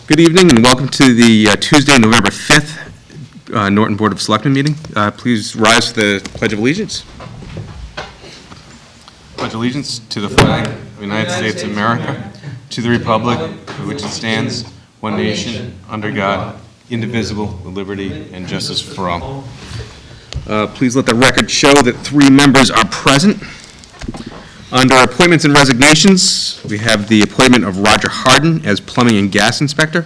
Good evening and welcome to the Tuesday, November 5th Norton Board of Selectmen meeting. Please rise for the Pledge of Allegiance. Pledge allegiance to the flag of the United States of America, to the republic for which it stands, one nation, under God, indivisible, with liberty and justice for all. Please let the record show that 3 members are present. Under appointments and resignations, we have the appointment of Roger Harden as Plumbing and Gas Inspector.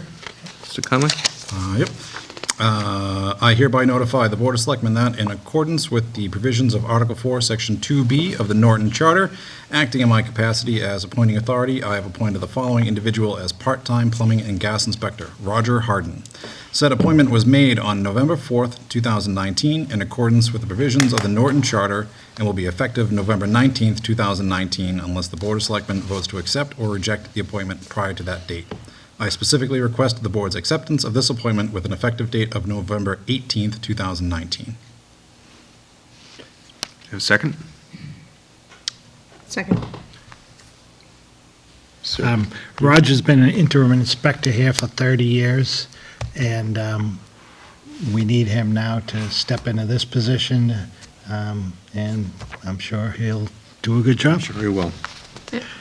Mr. Conway? Yep. I hereby notify the Board of Selectmen that in accordance with the provisions of Article 4, Section 2B of the Norton Charter, acting in my capacity as appointing authority, I have appointed the following individual as part-time plumbing and gas inspector, Roger Harden. Said appointment was made on November 4th, 2019, in accordance with the provisions of the Norton Charter and will be effective November 19th, 2019, unless the Board of Selectmen votes to accept or reject the appointment prior to that date. I specifically request the Board's acceptance of this appointment with an effective date of November 18th, 2019. Have a second? Second. Roger's been an interim inspector here for 30 years, and we need him now to step into this position, and I'm sure he'll do a good job. Sure he will.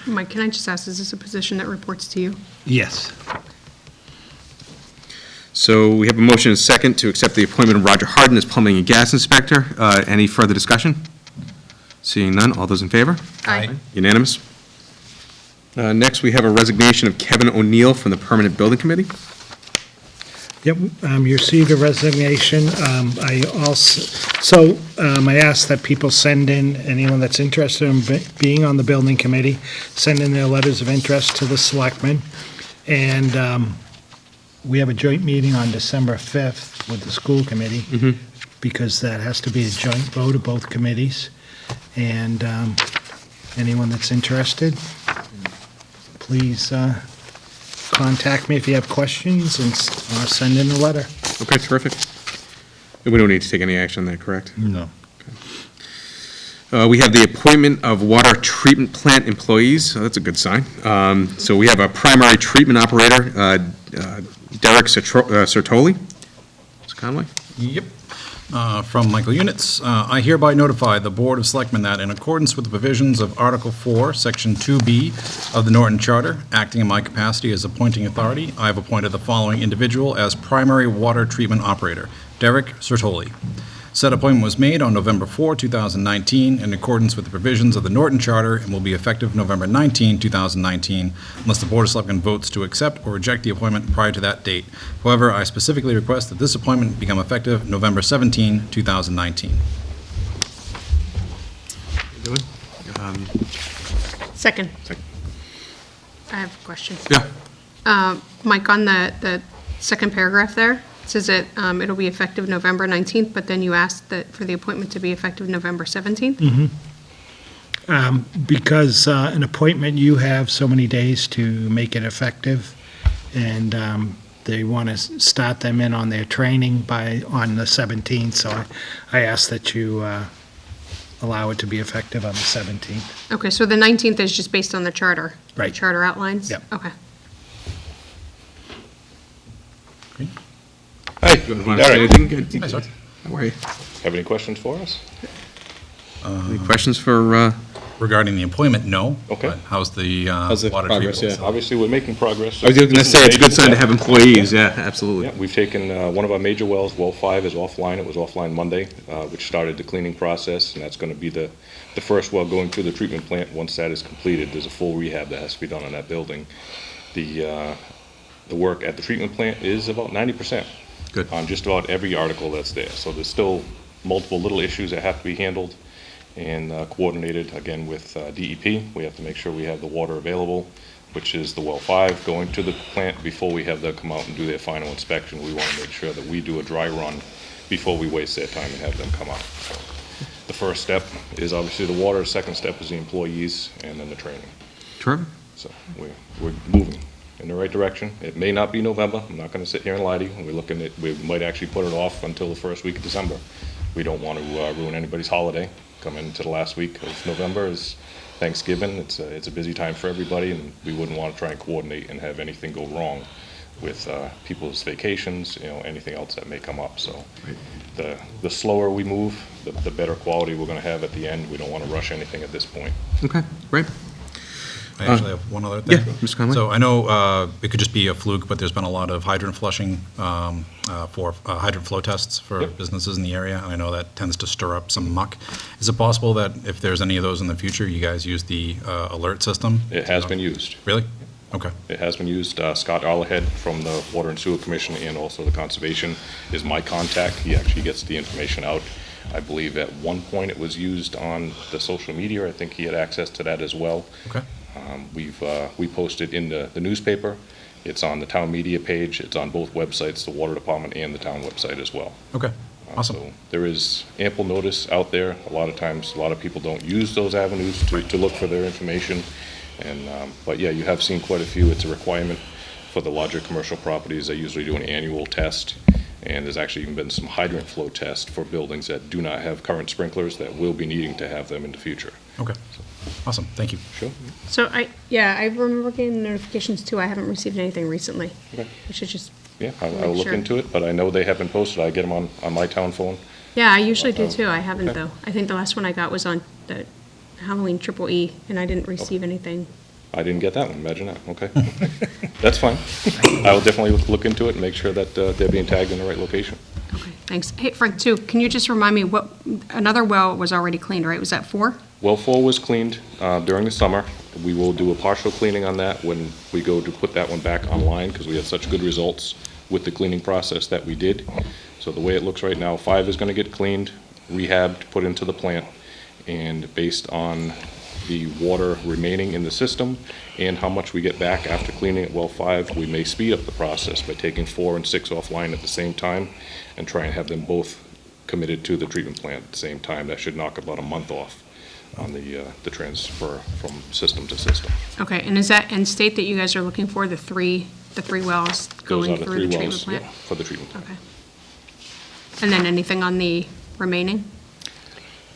Mike, can I just ask, is this a position that reports to you? Yes. So we have a motion and a second to accept the appointment of Roger Harden as Plumbing and Gas Inspector. Any further discussion? Seeing none, all those in favor? Aye. Unanimous. Next, we have a resignation of Kevin O'Neill from the Permanent Building Committee. Yep, you received a resignation. I asked that people send in, anyone that's interested in being on the building committee, send in their letters of interest to the selectmen. And we have a joint meeting on December 5th with the school committee, because that has to be a joint vote of both committees. And anyone that's interested, please contact me if you have questions and send in a letter. Okay, terrific. And we don't need to take any action on that, correct? No. We have the appointment of water treatment plant employees. So that's a good sign. So we have a primary treatment operator, Derek Sertoli. Mr. Conway? Yep. From Michael Units, I hereby notify the Board of Selectmen that in accordance with the provisions of Article 4, Section 2B of the Norton Charter, acting in my capacity as appointing authority, I have appointed the following individual as primary water treatment operator, Derek Sertoli. Said appointment was made on November 4, 2019, in accordance with the provisions of the Norton Charter and will be effective November 19, 2019, unless the Board of Selectmen votes to accept or reject the appointment prior to that date. However, I specifically request that this appointment become effective November 17, 2019. Second. I have a question. Yeah. Mike, on the second paragraph there, it says that it'll be effective November 19th, but then you asked that for the appointment to be effective November 17th? Because an appointment, you have so many days to make it effective, and they want to start them in on their training on the 17th, so I ask that you allow it to be effective on the 17th. Okay, so the 19th is just based on the charter? Right. The charter outlines? Yep. Okay. Hi, You want to say anything? Hi, sir. How are you? have any questions for us? Any questions for, Regarding the appointment, no. Okay. But how's the the water progress, treatment? Obviously, we're making progress. I was going to say, it's a good sign to have employees, yeah, absolutely. Yeah, we've taken one of our major wells, well 5 is offline. It was offline Monday, which started the cleaning process, and that's going to be the first well going through the treatment plant. Once that is completed, there's a full rehab that has to be done on that building. The work at the treatment plant is about 90%. Good. On just about every article that's there. So there's still multiple little issues that have to be handled and coordinated, again, with DEP. We have to make sure we have the water available, which is the well 5 going to the plant before we have them come out and do their final inspection. We want to make sure that we do a dry run before we waste their time and have them come out. So the first step is obviously the water, the second step is the employees, and then the training. Terrific. So we're moving in the right direction. It may not be November. I'm not going to sit here and lie to you. We're looking at, we might actually put it off until the first week of December. We don't want to ruin anybody's holiday. Come into the last week of November is Thanksgiving. It's a busy time for everybody, and we wouldn't want to try and coordinate and have anything go wrong with people's vacations, anything else that may come up. So the slower we move, the better quality we're going to have at the end. We don't want to rush anything at this point. Okay, great. I actually have one other thing. Yeah, Mr. Conway? So I know it could just be a fluke, but there's been a lot of hydrant flushing for hydrant flow tests for Yep. businesses in the area, and I know that tends to stir up some muck. Is it possible that if there's any of those in the future, you guys use the alert system? It has been used. Really? Okay. It has been used. Scott Arlahead from the Water and Sewer Commission and also the Conservation is my contact. He actually gets the information out. I believe at one point it was used on the social media. I think he had access to that as well. Okay. We posted in the newspaper. It's on the town media page. It's on both websites, the Water Department and the town website as well. Okay. Awesome. So there is ample notice out there. A lot of times, a lot of people don't use those avenues to look for their information. But yeah, you have seen quite a few. It's a requirement for the larger commercial properties. They usually do an annual test. And there's actually even been some hydrant flow tests for buildings that do not have current sprinklers that will be needing to have them in the future. Okay. Awesome. Thank you. Sure. So I remember getting notifications too. I haven't received anything recently. Okay. We should just, Yeah, I'll look Sure. into it, but I know they have been posted. I get them on my town phone. yeah, I usually do too. I haven't Okay. though. I think the last one I got was on the Halloween Triple E, and I didn't receive anything. I didn't get that one, imagine that, okay. That's fine. I will definitely look into it and make sure that they're being tagged in the right location. Okay, thanks. Hey, Frank, too, can you just remind me what, another well was already cleaned, right? Was that 4? Well 4 was cleaned during the summer. We will do a partial cleaning on that when we go to put that one back online, because we had such good results with the cleaning process that we did. So the way it looks right now, 5 is going to get cleaned, rehabbed, put into the plant, and based on the water remaining in the system and how much we get back after cleaning at well 5, we may speed up the process by taking 4 and 6 offline at the same time and try and have them both committed to the treatment plant at the same time. That should knock about a month off on the transfer from system to system. Okay, and is that end state that you guys are looking for, the three wells Those going are the through 3 the treatment wells, plant? yeah, for the treatment plant. Okay. And then anything on the remaining?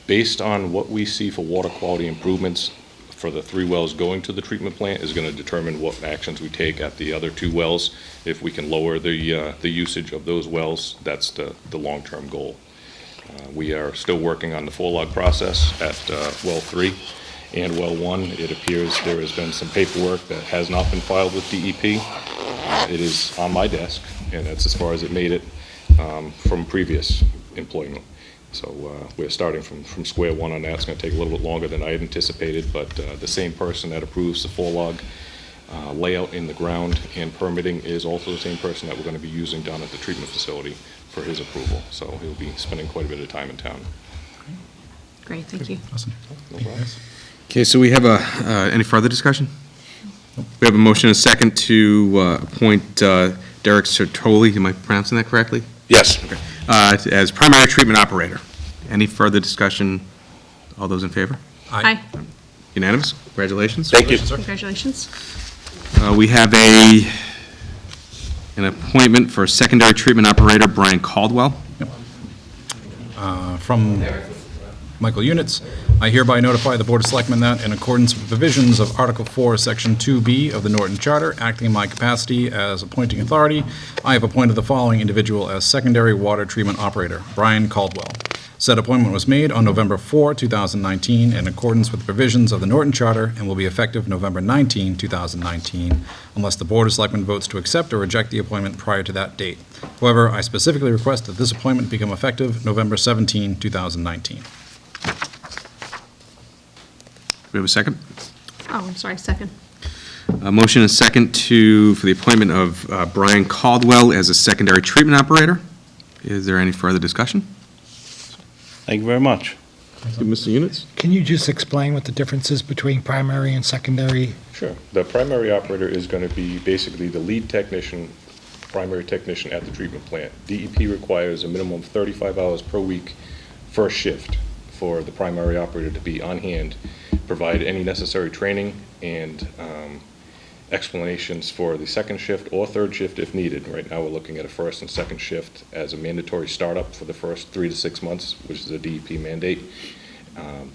Based on what we see for water quality improvements for the 3 wells going to the treatment plant is going to determine what actions we take at the other 2 wells. If we can lower the usage of those wells, that's the long-term goal. We are still working on the 4-log process at well 3 and well 1. It appears there has been some paperwork that has not been filed with DEP. It is on my desk, and that's as far as it made it from previous employment. So we're starting from square one on that. It's going to take a little bit longer than I had anticipated, but the same person that approves the 4-log layout in the ground and permitting is also the same person that we're going to be using down at the treatment facility for his approval. So he'll be spending quite a bit of time in town. Great, thank you. Awesome. No problem. Okay, so we have any further discussion? We have a motion and a second to appoint Derek Sertoli, am I pronouncing that correctly? Yes. As primary treatment operator. Any further discussion? All those in favor? Aye, Unanimous? Congratulations. Thank you. congratulations. We have an appointment for secondary treatment operator, Brian Caldwell. From Michael Units, I hereby notify the Board of Selectmen that, in accordance with the provisions of Article 4, Section 2B of the Norton Charter, acting in my capacity as appointing authority, I have appointed the following individual as secondary water treatment operator, Brian Caldwell. Said appointment was made on November 4, 2019, in accordance with the provisions of the Norton Charter and will be effective November 19, 2019, unless the Board of Selectmen votes to accept or reject the appointment prior to that date. However, I specifically request that this appointment become effective November 17, 2019. We have a second? Oh, I'm sorry, second. A motion and a second for the appointment of Brian Caldwell as a secondary treatment operator. Is there any further discussion? Thank you very much. Mr. Units? Can you just explain what the difference is between primary and secondary? Sure. The primary operator is going to be basically the lead technician, primary technician at the treatment plant. DEP requires a minimum of 35 hours per week first shift for the primary operator to be on hand, provide any necessary training and explanations for the second shift or third shift if needed. Right now, we're looking at a first and second shift as a mandatory startup for the first 3 to 6 months, which is a DEP mandate.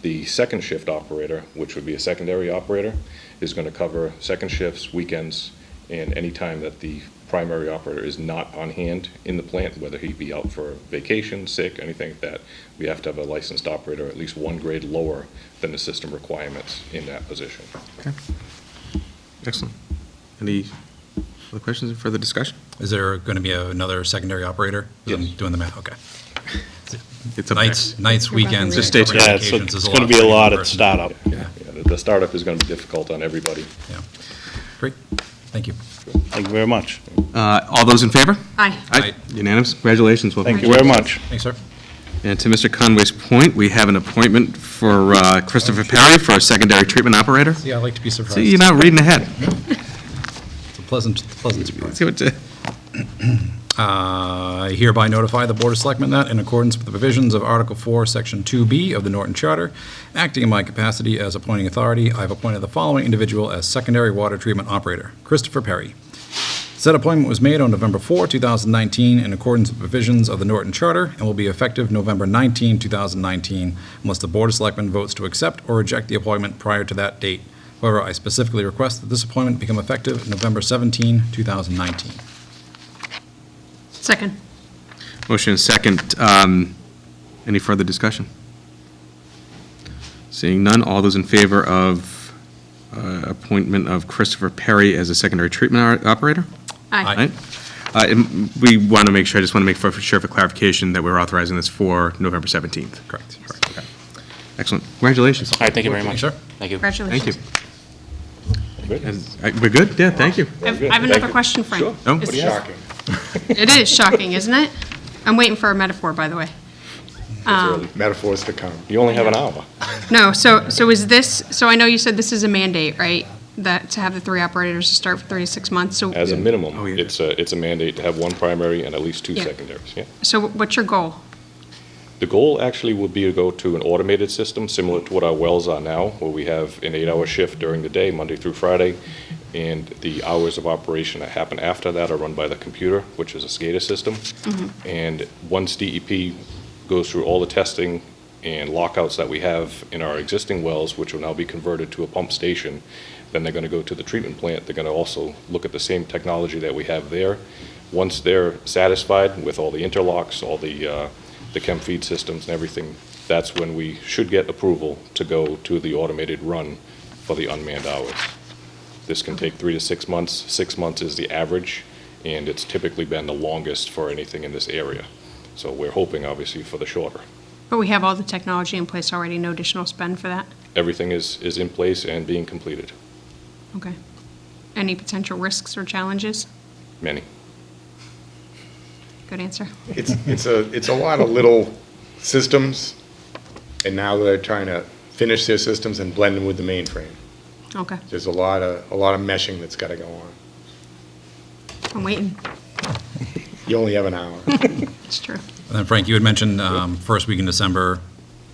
The second shift operator, which would be a secondary operator, is going to cover second shifts, weekends, And any time that the primary operator is not on hand in the plant, whether he be out for vacation, sick, anything like that, we have to have a licensed operator at least one grade lower than the system requirements in that position. Excellent. Any other questions or further discussion? Is there going to be another secondary operator? Yes. I'm doing the math, okay. It's up there. Nights, weekends. Just stay tuned. Yeah, it's going to be a lot at startup. Yeah, the startup is going to be difficult on everybody. Yeah. Great, thank you. Thank you very much. All those in favor? Aye. Aye. Unanimous. Congratulations. Welcome. Thank you very much. Thanks, sir. And to Mr. Conway's point, we have an appointment for Christopher Perry for a secondary treatment operator. See, I like to be surprised. See, you're not reading ahead. It's a pleasant surprise. See what, I hereby notify the Board of Selectmen that, in accordance with the provisions of Article 4, Section 2B of the Norton Charter, acting in my capacity as appointing authority, I have appointed the following individual as secondary water treatment operator: Christopher Perry. Said appointment was made on November 4, 2019, in accordance with provisions of the Norton Charter, and will be effective November 19, 2019, unless the Board of Selectmen votes to accept or reject the appointment prior to that date. However, I specifically request that this appointment become effective November 17, 2019. Second. motion is second. Any further discussion? Seeing none, all those in favor of appointment of Christopher Perry as a secondary treatment operator? Aye. Aye. And we want to make sure, I just want to make sure for clarification that we're authorizing this for November 17th. Correct. Okay. Excellent. Congratulations. All right, thank you very Thanks, much. sir. Thank you. Congratulations. Thank you. And, we're good? Yeah, thank you. I have another question, Frank. Sure. No? Is- Shocking. It is shocking, isn't it? I'm waiting for a metaphor, by the way. Metaphors to come. You only have an hour. No, so is this, so I know you said this is a mandate, right? That to have the 3 operators to start for 36 months, so, As a minimum, Oh, yeah. it's a mandate to have one primary and at least 2 Yeah. secondaries, yeah. so what's your goal? The goal actually would be to go to an automated system, similar to what our wells are now, where we have an 8-hour shift during the day, Monday through Friday, and the hours of operation that happen after that are run by the computer, which is a SCADA system. And once DEP goes through all the testing and lockouts that we have in our existing wells, which will now be converted to a pump station, then they're going to go to the treatment plant. They're going to also look at the same technology that we have there. Once they're satisfied with all the interlocks, all the chem feed systems and everything, that's when we should get approval to go to the automated run for the unmanned hours. This can take 3 to 6 months. 6 months is the average, and it's typically been the longest for anything in this area. So we're hoping, obviously, for the shorter. But we have all the technology in place already, no additional spend for that? Everything is in place and being completed. Okay. Any potential risks or challenges? Many. Good answer. It's a lot of little systems, and now they're trying to finish their systems and blend them with the mainframe. Okay, There's a lot of meshing that's got to go on. I'm waiting. You only have an hour. It's true. And then Frank, you had mentioned first week in December,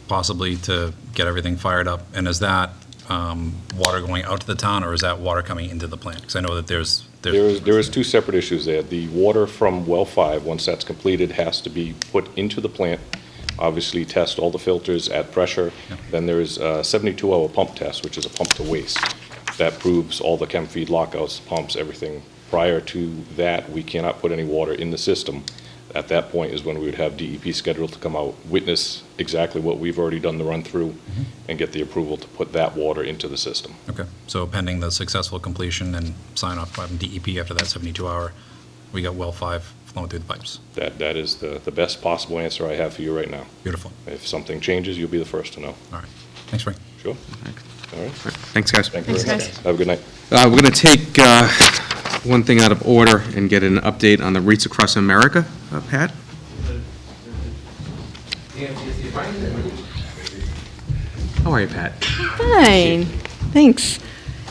possibly to get everything fired up. And is that water going out to the town, or is that water coming into the plant? Because I know that there There is 2 separate issues there. The water from well 5, once that's completed, has to be put into the plant, obviously test all the filters at pressure. Then there is a 72-hour pump test, which is a pump to waste. That proves all the chem feed lockouts, pumps, everything. Prior to that, we cannot put any water in the system. At that point is when we would have DEP scheduled to come out, witness exactly what we've already done the run-through, and get the approval to put that water into the system. Okay, so pending the successful completion and sign off by DEP after that 72-hour, we got well 5 flowing through the pipes. That is the best possible answer I have for you right now. Beautiful. If something changes, you'll be the first to know. All right. Thanks, Frank. Sure? All right. Thanks, guys. Thank you very Thanks, much. guys. Have a good night. We're going to take one thing out of order and get an update on the REITs across America. Pat? How are you, Pat? Fine, thanks.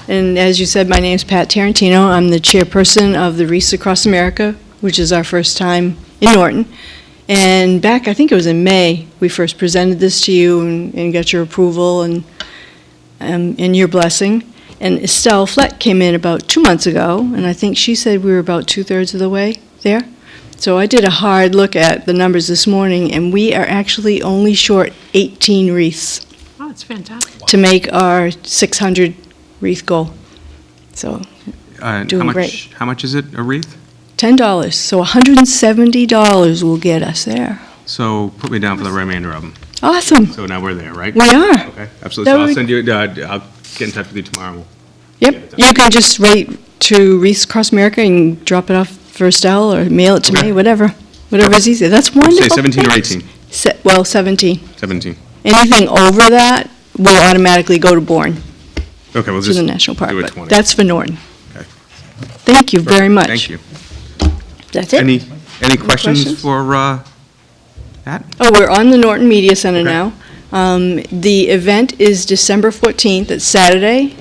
And as you said, my name's Pat Tarantino. I'm the chairperson of the Wreaths Across America, which is our first time in Norton. And back, I think it was in May, we first presented this to you and got your approval and your blessing. And Estelle Fleck came in about 2 months ago, and I think she said we were about 2/3 of the way there. So I did a hard look at the numbers this morning, and we are actually only short 18 wreaths Oh, it's fantastic. to make our 600 wreath goal. So Doing how great. much is it, a wreath? $10, so $170 will get us there. So put me down for the remainder of them. Awesome. So now we're there, right? We are. Okay, absolutely. That So I'll would- send you, I'll get in touch with you tomorrow. Yep, you can just write to Reese Across America and drop it off for Estelle or mail it to Okay. me, whatever's easier. That's wonderful. Say 17 or Thanks. 18? Well, 17. 17. Anything over that will automatically go to Bourne, Okay, we'll to just the national park. do it But 20. that's for Norton. Okay. Thank you very much. Thank you. That's it. Any questions questions? for that? Oh, we're on the Norton Media Center Okay. now. The event is December 14th, it's Saturday,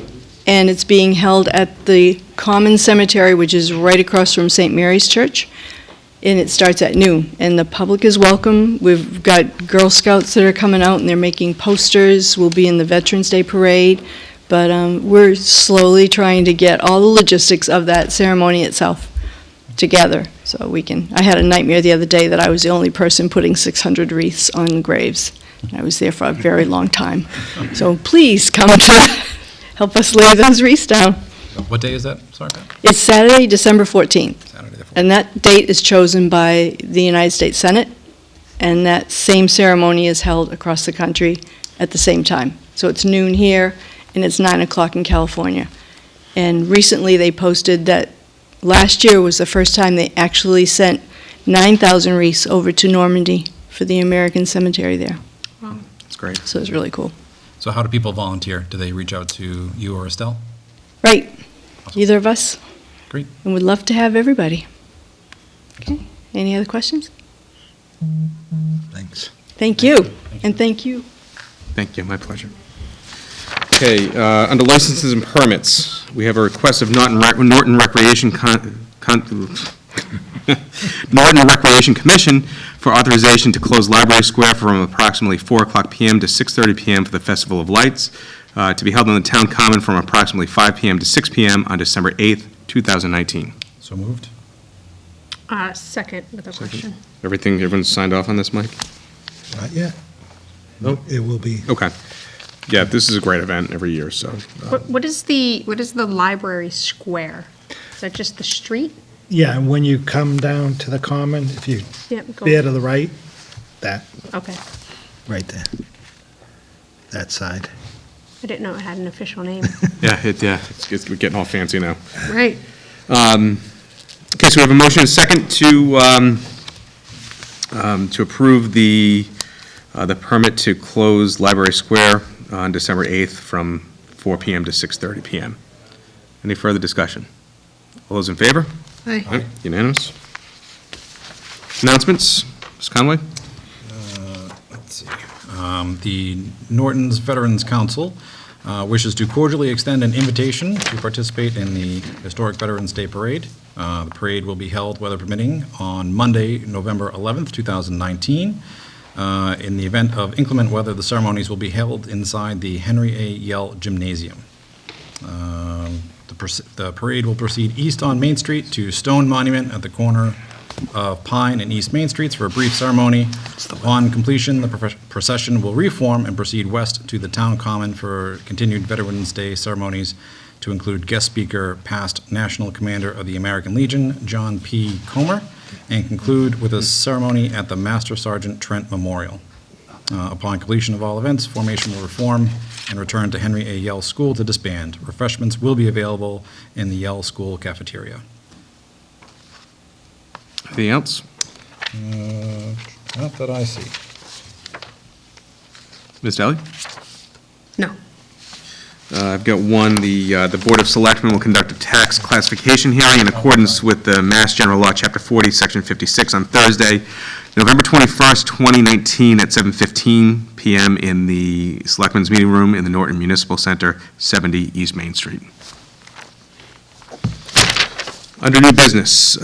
and it's being held at the Common Cemetery, which is right across from St. Mary's Church, and it starts at noon. And the public is welcome. We've got Girl Scouts that are coming out, and they're making posters. We'll be in the Veterans Day Parade, but we're slowly trying to get all the logistics of that ceremony itself together, so we can. I had a nightmare the other day that I was the only person putting 600 wreaths on graves. I was there for a very long time. So please come to help us lay those wreaths down. What day is that? Sorry, Pat? It's Saturday, December 14th, Saturday the 4th. and that date is chosen by the United States Senate, and that same ceremony is held across the country at the same time. So it's noon here, and it's 9 o'clock in California. And recently, they posted that last year was the first time they actually sent 9,000 wreaths over to Normandy for the American cemetery there. That's great. So it's really cool. So how do people volunteer? Do they reach out to you or Estelle? Right, either of us. Great. And we'd love to have everybody. Okay, any other questions? Thanks. Thank you, and thank you. Thank you, my pleasure. Okay, under licenses and permits, we have a request of Norton Recreation Norton Recreation Commission for authorization to close Library Square from approximately 4 o'clock PM to 6:30 PM for the Festival of Lights, to be held on the Town Common from approximately 5 PM to 6 PM on December 8th, 2019. So moved? Second with a question. Everyone's signed off on this, Mike? Not yet. No? It will be. Okay. Yeah, this is a great event every year, so. What is the library square? Is that just the street? Yeah, and when you come down to the common, if you Yeah, go- bear to the right, that, Okay. right there. That side. I didn't know it had an official name. Yeah, it's getting all fancy now. Right. Okay, so we have a motion and a second to approve the permit to close Library Square on December 8th from 4 PM to 6:30 PM. Any further discussion? All those in favor? Aye. All right, unanimous. Announcements, Ms. Conway? Let's see. The Norton's Veterans Council wishes to cordially extend an invitation to participate in the Historic Veterans Day Parade. The parade will be held, weather permitting, on Monday, November 11th, 2019. In the event of inclement weather, the ceremonies will be held inside the Henry A. Yell Gymnasium. The parade will proceed east on Main Street to Stone Monument at the corner of Pine and East Main Streets for a brief ceremony. Upon completion, the procession will reform and proceed west to the Town Common for continued Veterans Day ceremonies to include guest speaker, past National Commander of the American Legion, John P. Comer, and conclude with a ceremony at the Master Sergeant Trent Memorial. Upon completion of all events, formation will reform and return to Henry A. Yell School to disband. Refreshments will be available in the Yell School cafeteria. Anything else? Not that I see. Ms. Daly? No. I've got one, the Board of Selectmen will conduct a tax classification hearing in accordance with the Mass General Law, Chapter 40, Section 56, on Thursday, November 21st, 2019, at 7:15 PM in the Selectmen's Meeting Room in the Norton Municipal Center, 70 East Main Street. Under new business,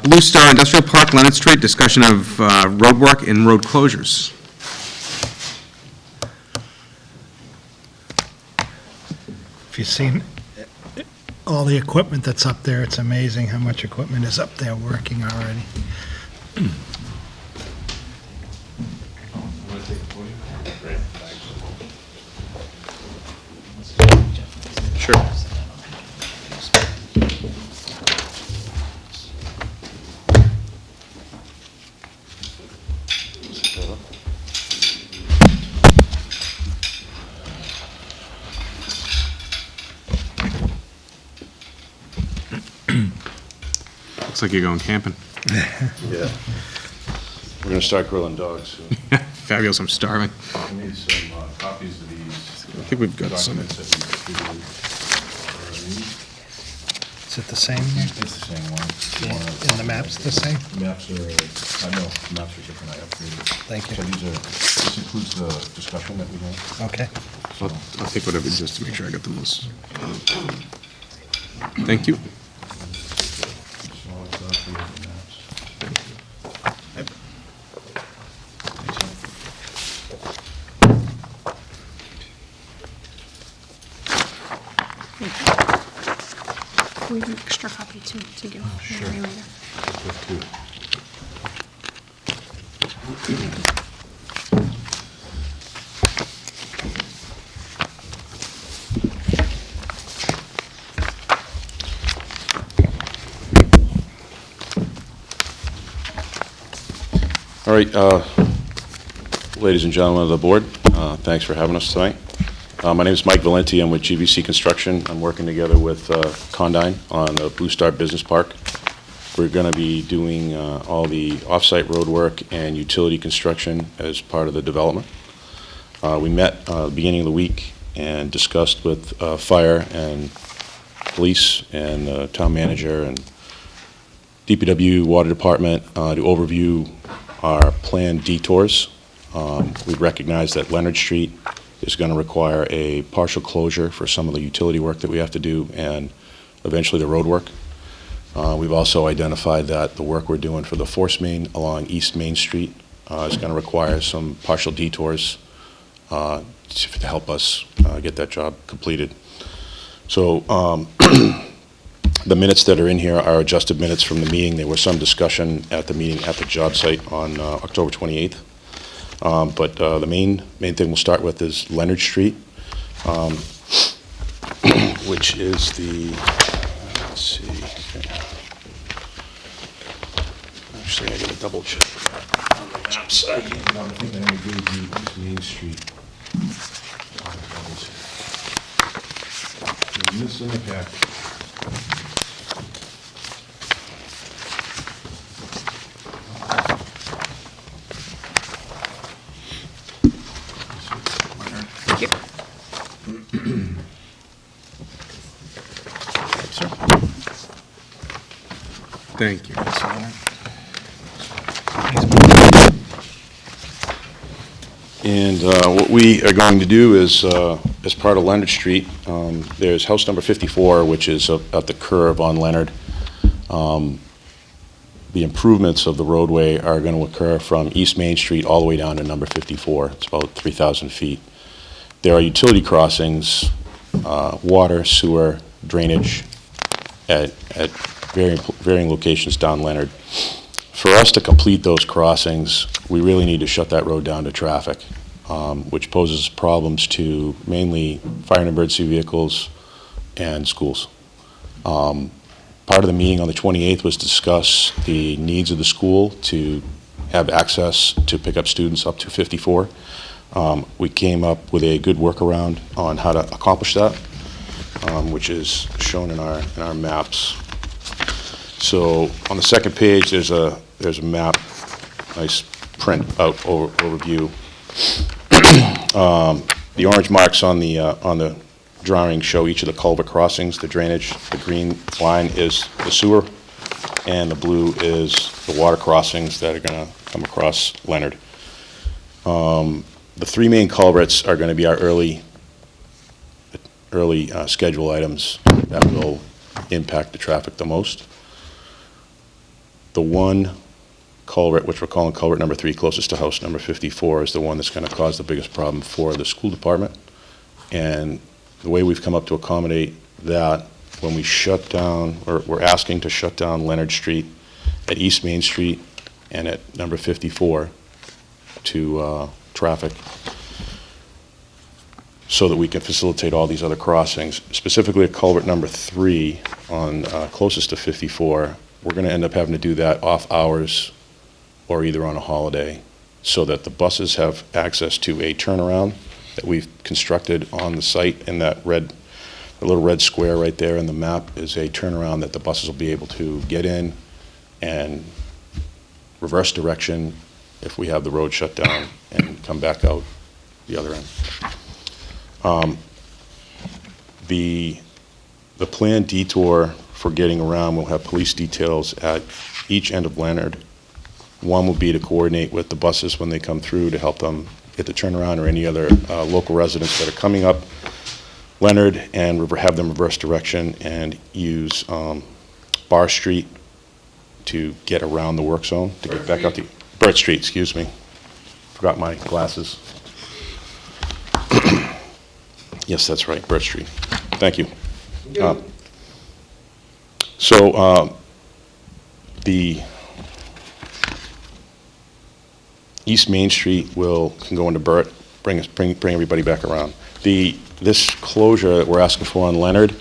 Blue Star Industrial Park, Leonard Street, discussion of road work and road closures. If you've seen all the equipment that's up there, it's amazing how much equipment is up there working already. Sure. Looks like you're going camping. Yeah. We're gonna start grilling dogs soon. Fabulous, I'm starving. I need some copies of these I think we've got some. documents that we distributed. Is it the same? It's the same one. And the map's the same? Maps are, I know, maps are different, I upgraded. Thank you. So this includes the discussion that we had. Okay. I'll take whatever, just to make sure I got the most. Thank you. Small copy of the maps. We have an extra copy to give Mary later. With two. All right, ladies and gentlemen of the board, thanks for having us tonight. My name is Mike Valenti. I'm with GVC Construction. I'm working together with Condyne on the Blue Star Business Park. We're going to be doing all the off-site road work and utility construction as part of the development. We met beginning of the week and discussed with fire and police and town manager and DPW Water Department to overview our planned detours. We recognize that Leonard Street is going to require a partial closure for some of the utility work that we have to do and eventually the road work. We've also identified that the work we're doing for the force main along East Main Street is going to require some partial detours to help us get that job completed. So the minutes that are in here are adjusted minutes from the meeting. There was some discussion at the meeting at the job site on October 28th. But the main thing we'll start with is Leonard Street, which is the, let's see. Actually, I gotta double check on the map side. No, I think I only gave you East Main Street. And this in the packet. Thank you. And what we are going to do is, as part of Leonard Street, there's house number 54, which is at the curve on Leonard. The improvements of the roadway are going to occur from East Main Street all the way down to number 54. It's about 3,000 feet. There are utility crossings, water, sewer, drainage at varying locations down Leonard. For us to complete those crossings, we really need to shut that road down to traffic, which poses problems to mainly fire and emergency vehicles and schools. Part of the meeting on the 28th was to discuss the needs of the school to have access to pick up students up to 54. We came up with a good workaround on how to accomplish that, which is shown in our maps. So on the second page, there's a map, nice print out overview. The orange marks on the drawing show each of the culvert crossings, the drainage. The green line is the sewer, and the blue is the water crossings that are going to come across Leonard. The three main culverts are going to be our early schedule items that will impact the traffic the most. The one culvert, which we're calling culvert number 3, closest to house number 54, is the one that's going to cause the biggest problem for the school department. And the way we've come up to accommodate that, when we shut down, or we're asking to shut down Leonard Street at East Main Street and at number 54 to traffic, so that we can facilitate all these other crossings. Specifically at culvert number 3 on closest to 54, we're going to end up having to do that off hours or either on a holiday, so that the buses have access to a turnaround that we've constructed on the site. And that the little red square right there in the map is a turnaround that the buses will be able to get in, and reverse direction if we have the road shut down and come back out the other end. The planned detour for getting around will have police details at each end of Leonard. One will be to coordinate with the buses when they come through to help them get the turnaround, or any other local residents that are coming up Leonard, and have them reverse direction and use Bar Street to get around the work zone, to get back out to Burt Street, excuse me. Forgot my glasses. Yes, that's right, Burt Street. Thank you. The East Main Street can go into Burt, bring everybody back around. This closure that we're asking for on Leonard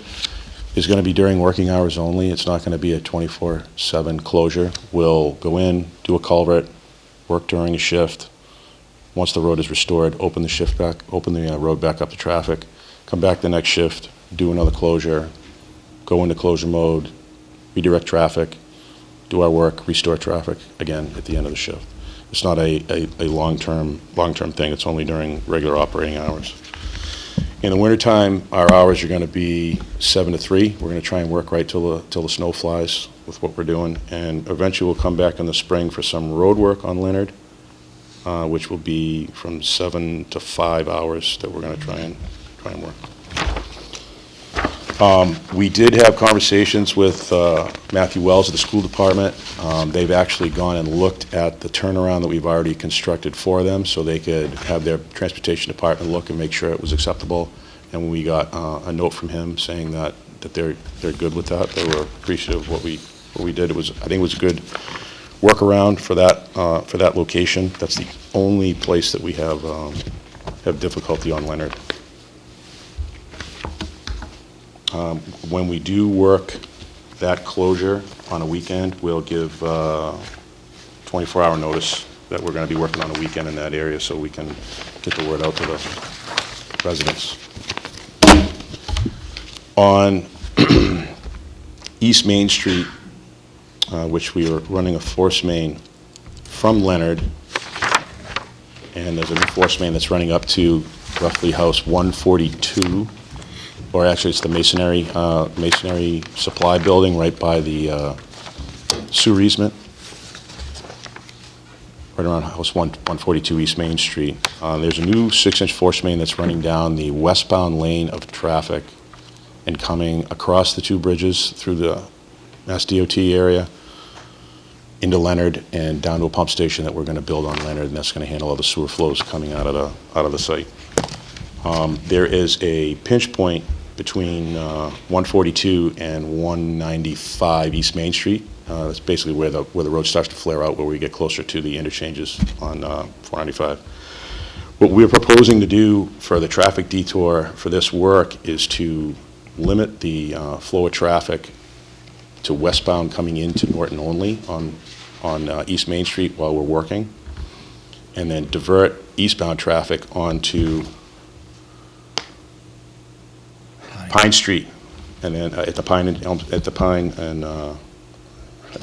is going to be during working hours only. It's not going to be a 24/7 closure. We'll go in, do a culvert, work during a shift. Once the road is restored, open the road back up to traffic, come back the next shift, do another closure, go into closure mode, redirect traffic, do our work, restore traffic again at the end of the shift. It's not a long-term thing. It's only during regular operating hours. In the wintertime, our hours are going to be 7 to 3. We're going to try and work right till the snow flies with what we're doing, and eventually we'll come back in the spring for some road work on Leonard, which will be from 7 to 5 hours that we're going to try and work. We did have conversations with Matthew Wells of the school department. They've actually gone and looked at the turnaround that we've already constructed for them, so they could have their transportation department look and make sure it was acceptable. And we got a note from him saying that they're good with that. They were appreciative of what we did. I think it was a good workaround for that location. That's the only place that we have difficulty on Leonard. When we do work that closure on a weekend, we'll give 24-hour notice that we're going to be working on a weekend in that area, so we can get the word out to the residents. On East Main Street, which we are running a force main from Leonard, and there's a new force main that's running up to roughly house 142, or actually it's the masonry supply building right by the sewer easement, right around house 142 East Main Street. There's a new 6-inch force main that's running down the westbound lane of traffic and coming across the two bridges through the Mass DOT area into Leonard and down to a pump station that we're going to build on Leonard, and that's going to handle all the sewer flows coming out of the site. There is a pinch point between 142 and 195 East Main Street. That's basically where the road starts to flare out, where we get closer to the interchanges on 495. What we're proposing to do for the traffic detour for this work is to limit the flow of traffic to westbound coming into Norton only on East Main Street while we're working, and then divert eastbound traffic onto Pine Street, and then I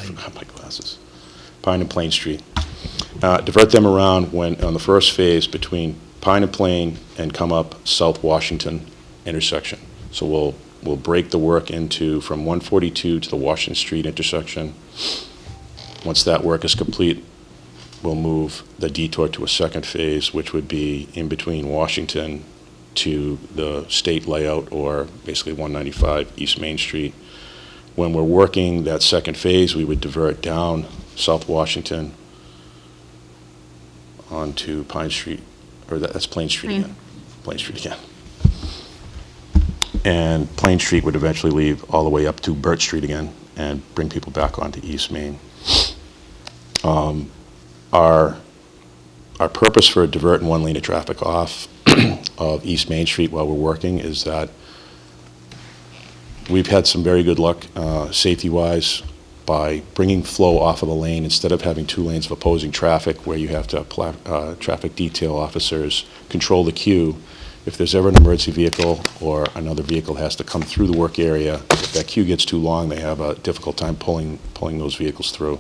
forgot my glasses. Pine and Plain Street. Divert them around on the first phase between Pine and Plain and come up South Washington intersection. So we'll break the work from 142 to the Washington Street intersection. Once that work is complete, we'll move the detour to a second phase, which would be in between Washington to the state layout, or basically 195 East Main Street. When we're working that second phase, we would divert down South Washington onto Pine Street, or that's Plain Street again. Plain Street again. And Plain Street would eventually leave all the way up to Burt Street again and bring people back onto East Main. Our purpose for diverting one lane of traffic off of East Main Street while we're working is that we've had some very good luck safety-wise by bringing flow off of the lane instead of having 2 lanes of opposing traffic where you have to traffic detail officers control the queue. If there's ever an emergency vehicle or another vehicle has to come through the work area, if that queue gets too long, they have a difficult time pulling those vehicles through.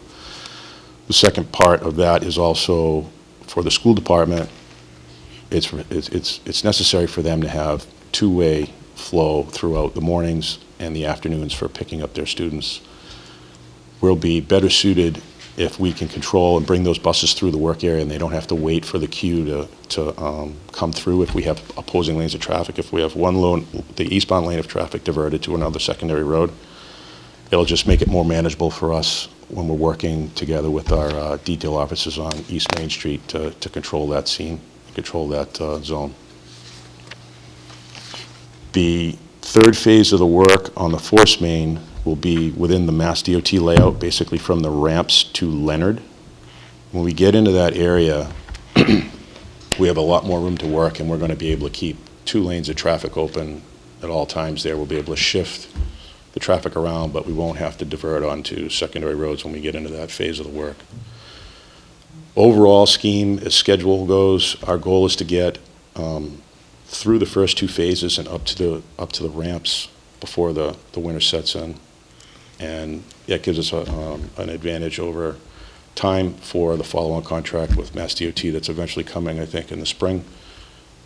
The second part of that is also for the school department, it's necessary for them to have two-way flow throughout the mornings and the afternoons for picking up their students. We'll be better suited if we can control and bring those buses through the work area and they don't have to wait for the queue to come through if we have opposing lanes of traffic. If we have the eastbound lane of traffic diverted to another secondary road, it'll just make it more manageable for us when we're working together with our detail officers on East Main Street to control that scene, control that zone. The third phase of the work on the force main will be within the Mass DOT layout, basically from the ramps to Leonard. When we get into that area, we have a lot more room to work, and we're going to be able to keep 2 lanes of traffic open at all times there. We'll be able to shift the traffic around, but we won't have to divert onto secondary roads when we get into that phase of the work. Overall scheme, as schedule goes, our goal is to get through the first 2 phases and up to the ramps before the winter sets in. And that gives us an advantage over time for the follow-on contract with Mass DOT that's eventually coming, I think, in the spring.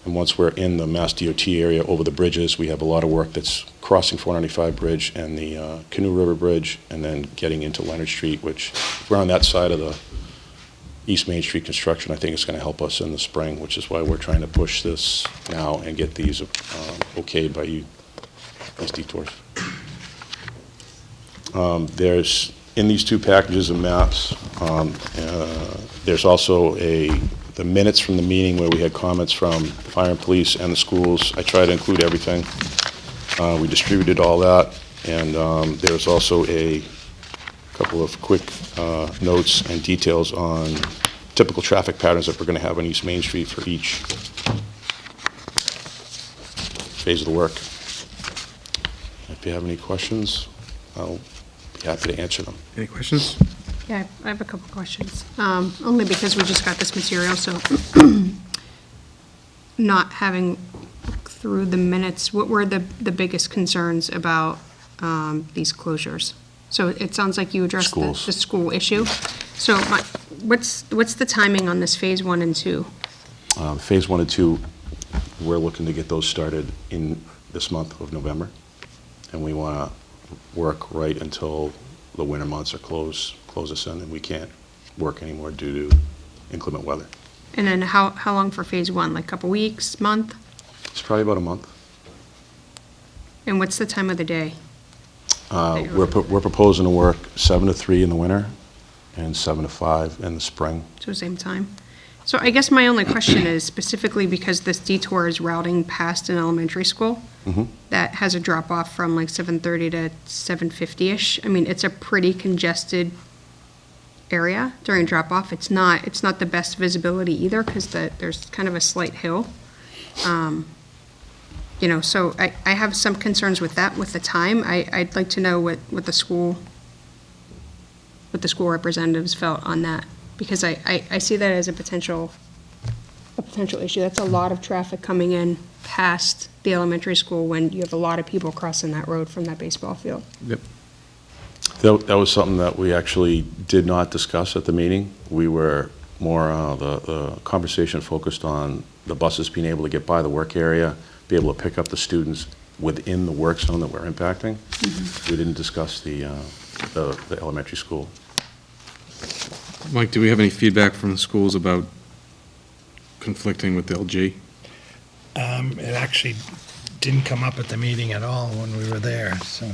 And once we're in the Mass DOT area over the bridges, we have a lot of work that's crossing 495 Bridge and the Canoe River Bridge, and then getting into Leonard Street, which if we're on that side of the East Main Street construction, I think it's going to help us in the spring, which is why we're trying to push this now and get these okayed by you, these detours. There's, in these 2 packages of maps, there's also the minutes from the meeting where we had comments from fire and police and the schools. I try to include everything. We distributed all that, and there's also a couple of quick notes and details on typical traffic patterns that we're going to have on East Main Street for each phase of the work. If you have any questions, I'll be happy to answer them. Any questions? Yeah, I have a couple questions. Only because we just got this material, so not having looked through the minutes, what were the biggest concerns about these closures? So it sounds like you addressed the Schools. school issue. So what's the timing on this phase 1 and 2? Phase 1 and 2, we're looking to get those started in this month of November, and we want to work right until the winter months are close us in, and we can't work anymore due to inclement weather. And then how long for phase 1? Like a couple weeks, month? It's probably about a month. And what's the time of the day? We're proposing to work 7 to 3 in the winter and 7 to 5 in the spring. So same time. So I guess my only question is specifically because this detour is routing past an elementary school that has a drop off from like 7:30 to 7:50-ish. I mean, it's a pretty congested area during drop off. It's not the best visibility either because there's kind of a slight hill. So I have some concerns with that, with the time. I'd like to know what the school representatives felt on that, because I see that as a potential issue. That's a lot of traffic coming in past the elementary school when you have a lot of people crossing that road from that baseball field. Yep. That was something that we actually did not discuss at the meeting. We were more, the conversation focused on the buses being able to get by the work area, be able to pick up the students within the work zone that we're impacting. We didn't discuss the elementary school. Mike, do we have any feedback from the schools about conflicting with LG? It actually didn't come up at the meeting at all when we were there, so.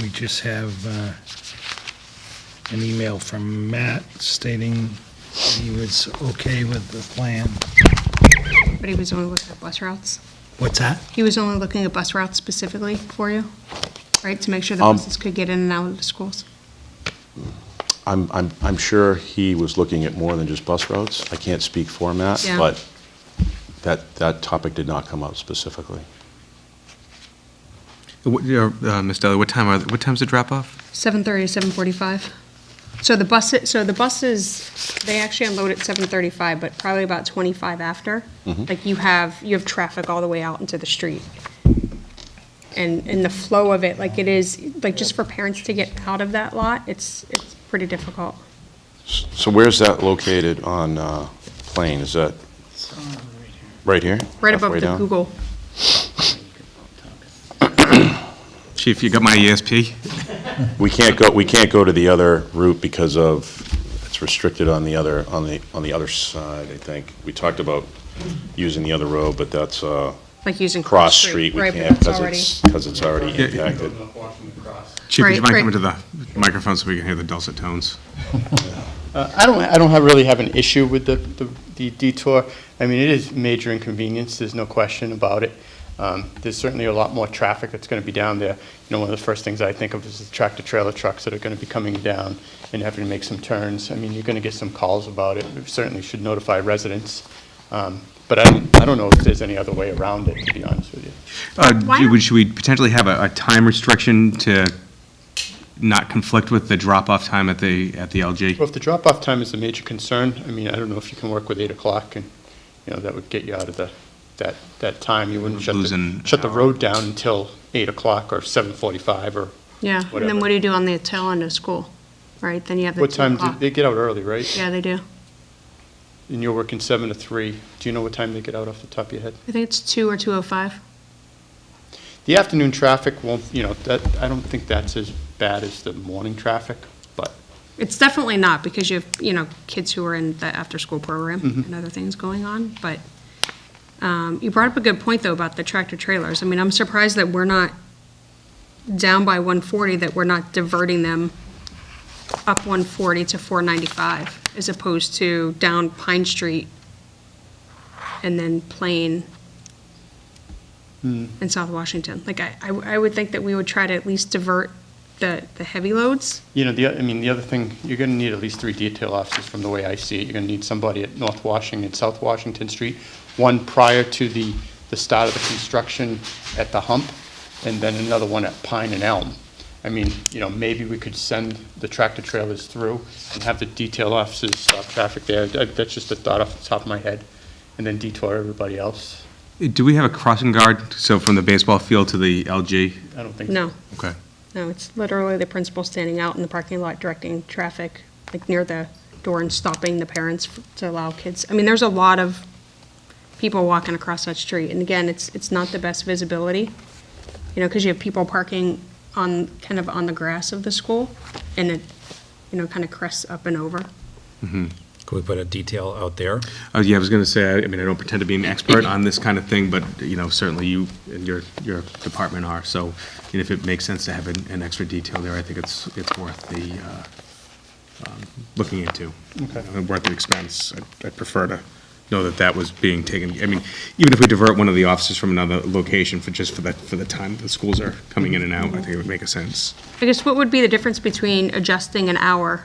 We just have an email from Matt stating he was okay with the plan. But he was only looking at bus routes? What's that? He was only looking at bus routes specifically for you, right? To make sure the buses could get in and out of the schools? I'm sure he was looking at more than just bus routes. I can't speak for Matt, Yeah. but that topic did not come up specifically. Ms. Deli, what time's the drop-off? 7:30 to 7:45. So the buses, they actually unload at 7:35, but probably about 25 after. Like you have traffic all the way out into the street. and the flow of it, like it is, like just for parents to get out of that lot, it's pretty difficult. So where's that located on Plain? Is that right here? Right above Halfway the down? Google. Chief, you got my ESP? We can't go to the other route because it's restricted on the other side, I think. We talked about using the other road, but that's Like using cross street. We right, but can't that's because it's already impacted. Chief, would you Right, mind right. coming to the microphone so we can hear the dulcet tones? I don't really have an issue with the detour. I mean, it is major inconvenience, there's no question about it. There's certainly a lot more traffic that's going to be down there. You know, one of the first things I think of is the tractor-trailer trucks that are going to be coming down and having to make some turns. I mean, you're going to get some calls about it. We certainly should notify residents. But I don't know if there's any other way around it, to be honest with you. Why not? Should we potentially have a time restriction to not conflict with the drop-off time at the LG? Well, if the drop-off time is a major concern, I mean, I don't know if you can work with 8 o'clock, and, you know, that would get you out of that time. You wouldn't Losing shut the road down until 8 o'clock or 7:45 or Yeah, and then Whatever. what do you do on the tail end of school? Right, then you have the what 2 time, o'clock. they get out early, right? Yeah, they do. And you're working 7 to 3. Do you know what time they get out off the top of your head? I think it's 2 or 2:05. The afternoon traffic won't, you know, I don't think that's as bad as the morning traffic, but It's definitely not, because you have, you know, kids who are in the after-school program Mm-hmm. and other things going on, but you brought up a good point, though, about the tractor-trailers. I mean, I'm surprised that we're not down by 140, that we're not diverting them up 140 to 495, as opposed to down Pine Street and then Plain in South Washington. Like, I would think that we would try to at least divert the heavy loads. you know, the other thing, you're gonna need at least 3 detail officers from the way I see it. You're gonna need somebody at North Washington and South Washington Street, one prior to the start of the construction at the hump, and then another one at Pine and Elm. I mean, you know, maybe we could send the tractor trailers through and have the detail officers stop traffic there. That's just a thought off the top of my head, and then detour everybody else. Do we have a crossing guard, so from the baseball field to the LG? I don't think so. No, Okay. no, it's literally the principal standing out in the parking lot directing traffic, like near the door and stopping the parents to allow kids. I mean, there's a lot of people walking across that street, and again, it's not the best visibility, you know, because you have people parking on, kind of on the grass of the school, and it, you know, kind of crests up and over. Could we put a detail out there? Yeah, I was going to say, I mean, I don't pretend to be an expert on this kind of thing, but, you know, certainly you and your department are, so, and if it makes sense to have an extra detail there, I think it's worth the, looking into. Okay. Worth the expense. I'd prefer to know that that was being taken, I mean, even if we divert one of the officers from another location for the time the schools are coming in and out, I think it would make a sense. I guess what would be the difference between adjusting an hour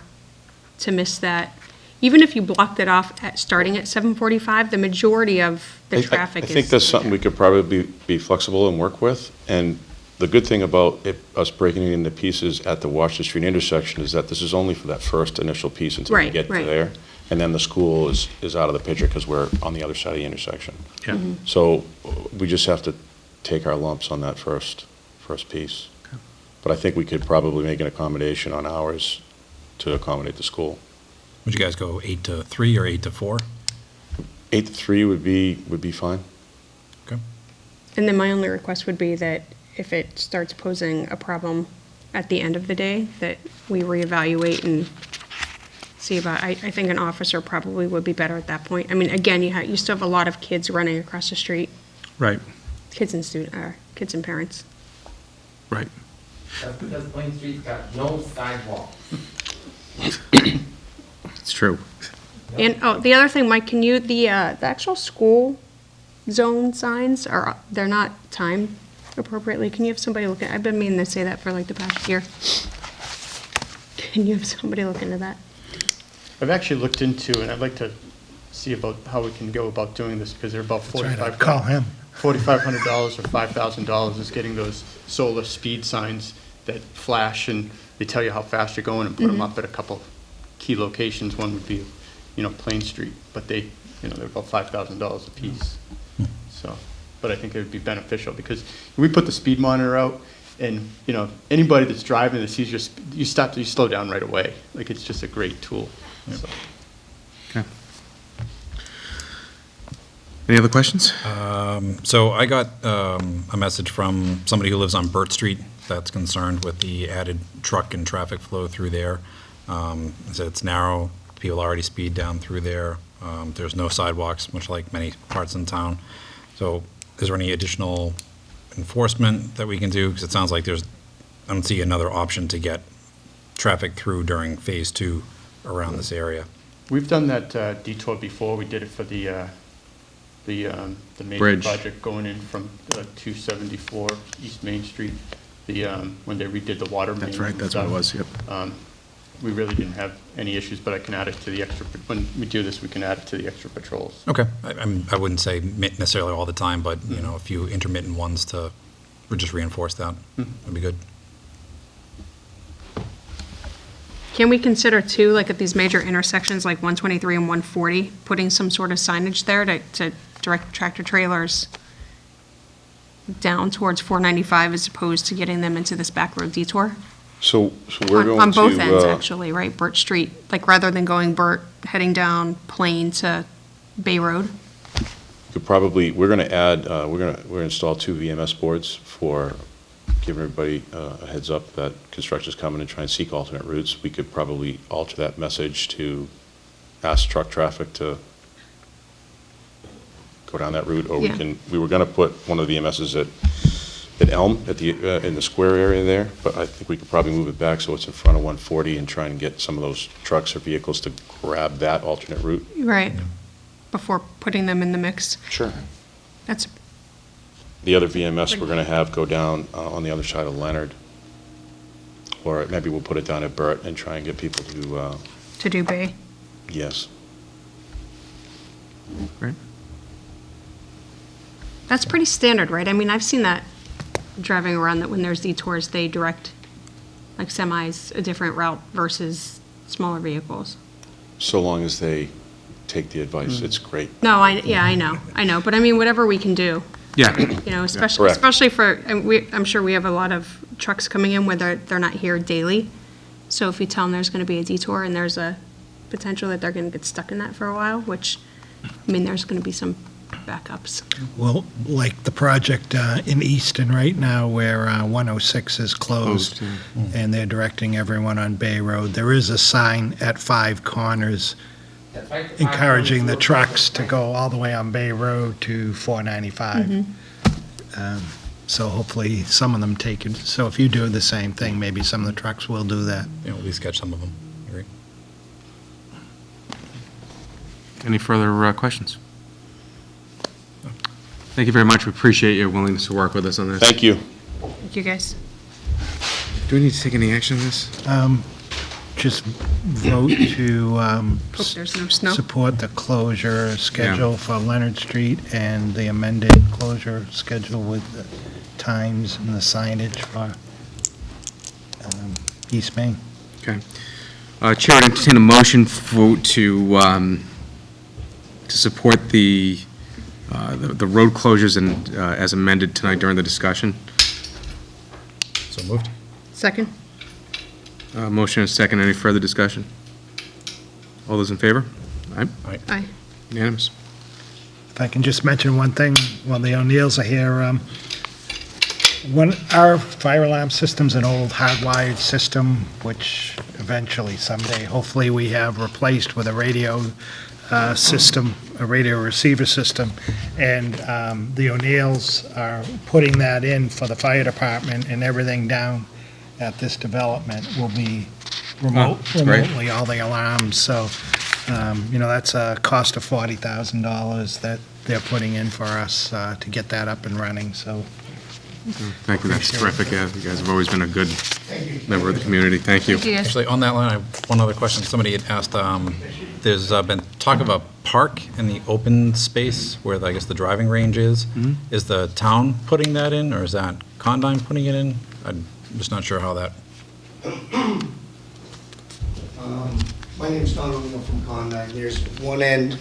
to miss that? Even if you blocked it off at, starting at 7:45, the majority of the traffic is. I think that's something we could probably be flexible and work with. And the good thing about us breaking it into pieces at the Washington Street intersection is that this is only for that first initial piece until we Right, get to right. there. And then the school is out of the picture because we're on the other side of the intersection. Yeah. So we just have to take our lumps on that first piece. But I think we could probably make an accommodation on hours to accommodate the school. Would you guys go 8 to 3 or 8 to 4? 8 to 3 would be fine. Okay. And then my only request would be that if it starts posing a problem at the end of the day, that we reevaluate and see about, I think an officer probably would be better at that point. I mean, again, you still have a lot of kids running across the street, Right, kids and parents. right. That's because Plain Street's got no sidewalk. It's true. And, oh, the other thing, Mike, can you, the actual school zone signs they're not timed appropriately. Can you have somebody look at, I've been meaning to say that for like the past year. Can you have somebody look into that? I've actually looked into, and I'd like to see about how we can go about doing this, because they're about That's right, I'd $4,500 call him. or $5,000 is getting those solar speed signs that flash, and they tell you how fast you're going, and put them up at a couple key locations. One would be, you know, Plain Street, but they're about $5,000 a piece. So but I think it would be beneficial, because we put the speed monitor out, and, you know, anybody that's driving that sees you slow down right away. Like, it's just a great tool. So. Okay. Any other questions? So I got a message from somebody who lives on Burt Street that's concerned with the added truck and traffic flow through there. Said it's narrow, people already speed down through there. There's no sidewalks, much like many parts in town. So is there any additional enforcement that we can do? Because it sounds like I don't see another option to get traffic through during Phase 2 around this area. We've done that detour before. We did it for the major Bridge. project going in from 274 East Main Street, when they redid the water main. That's right, and that's what it stuff. was, yep. We really didn't have any issues, but I can add it to the extra, when we do this, we can add it to the extra patrols. Okay. I wouldn't say necessarily all the time, but, you know, a few intermittent ones to just reinforce that would be good. Can we consider too, like at these major intersections like 123 and 140, putting some sort of signage there to direct tractor trailers down towards 495 as opposed to getting them into this back road detour? So we're going to... On both ends, actually, right? Burt Street, like rather than going Burt, heading down Plain to Bay Road? Could probably, we're going to add, we're going to install 2 VMS boards for giving everybody a heads up that construction's coming and try and seek alternate routes. We could probably alter that message to ask truck traffic to go down that route, or Yeah. we were going to put one of the VMSs at Elm, in the square area there, but I think we could probably move it back so it's in front of 140 and try and get some of those trucks or vehicles to grab that alternate route. Right, before putting them in the mix. Sure. That's, The other VMS we're going to have go down on the other side of Leonard, or maybe we'll put it down at Burt and try and get people to do Bay. yes. Right. That's pretty standard, right? I mean, I've seen that driving around, that when there's detours, they direct like semis a different route versus smaller vehicles. So long as they take the advice, it's great. No, I know. But I mean, whatever we can do, Yeah. you know, especially, Correct. especially for, and I'm sure we have a lot of trucks coming in where they're not here daily. So if we tell them there's going to be a detour and there's a potential that they're going to get stuck in that for a while, which, I mean, there's going to be some backups. Well, like the project in Easton right now where 106 is closed and they're directing everyone on Bay Road, there is a sign at 5 corners That's right. encouraging the trucks to go all the way on Bay Road to 495. So hopefully some of them take it. So if you do the same thing, maybe some of the trucks will do that. You know, at least catch some of them. Agree. Any further questions? Thank you very much. We appreciate your willingness to work with us on this. Thank you. Thank you, guys. Do we need to take any action on this? Just vote to Hope there's no snow. support the closure schedule for Leonard Street and the amended closure schedule with the times and the signage for East Main. Okay. Chair would entertain a motion to support the road closures and as amended tonight during the discussion. So moved. Second? Motion and second. Any further discussion? All those in favor? Aye. Aye. Unanimous. If I can just mention one thing while the O'Neills are here. Our fire alarm system's an old hardwired system, which eventually someday, hopefully, we have replaced with a radio system, a radio receiver system. And the O'Neills are putting that in for the fire department, and everything down at this development will be that's great. remotely, all the alarms. So, that's a cost of $40,000 that they're putting in for us to get that up and running, so. Thank you. That's terrific. Yeah, you guys have always been a good member of the community. Thank you. Thank you, guys. Actually, on that line, I have one other question. Somebody had asked, there's been talk of a park in the open space where I guess the driving range is. Is the town putting that in, or is that Condyne putting it in? I'm just not sure how that, My name's Don O'Neill from Condyne. There's one end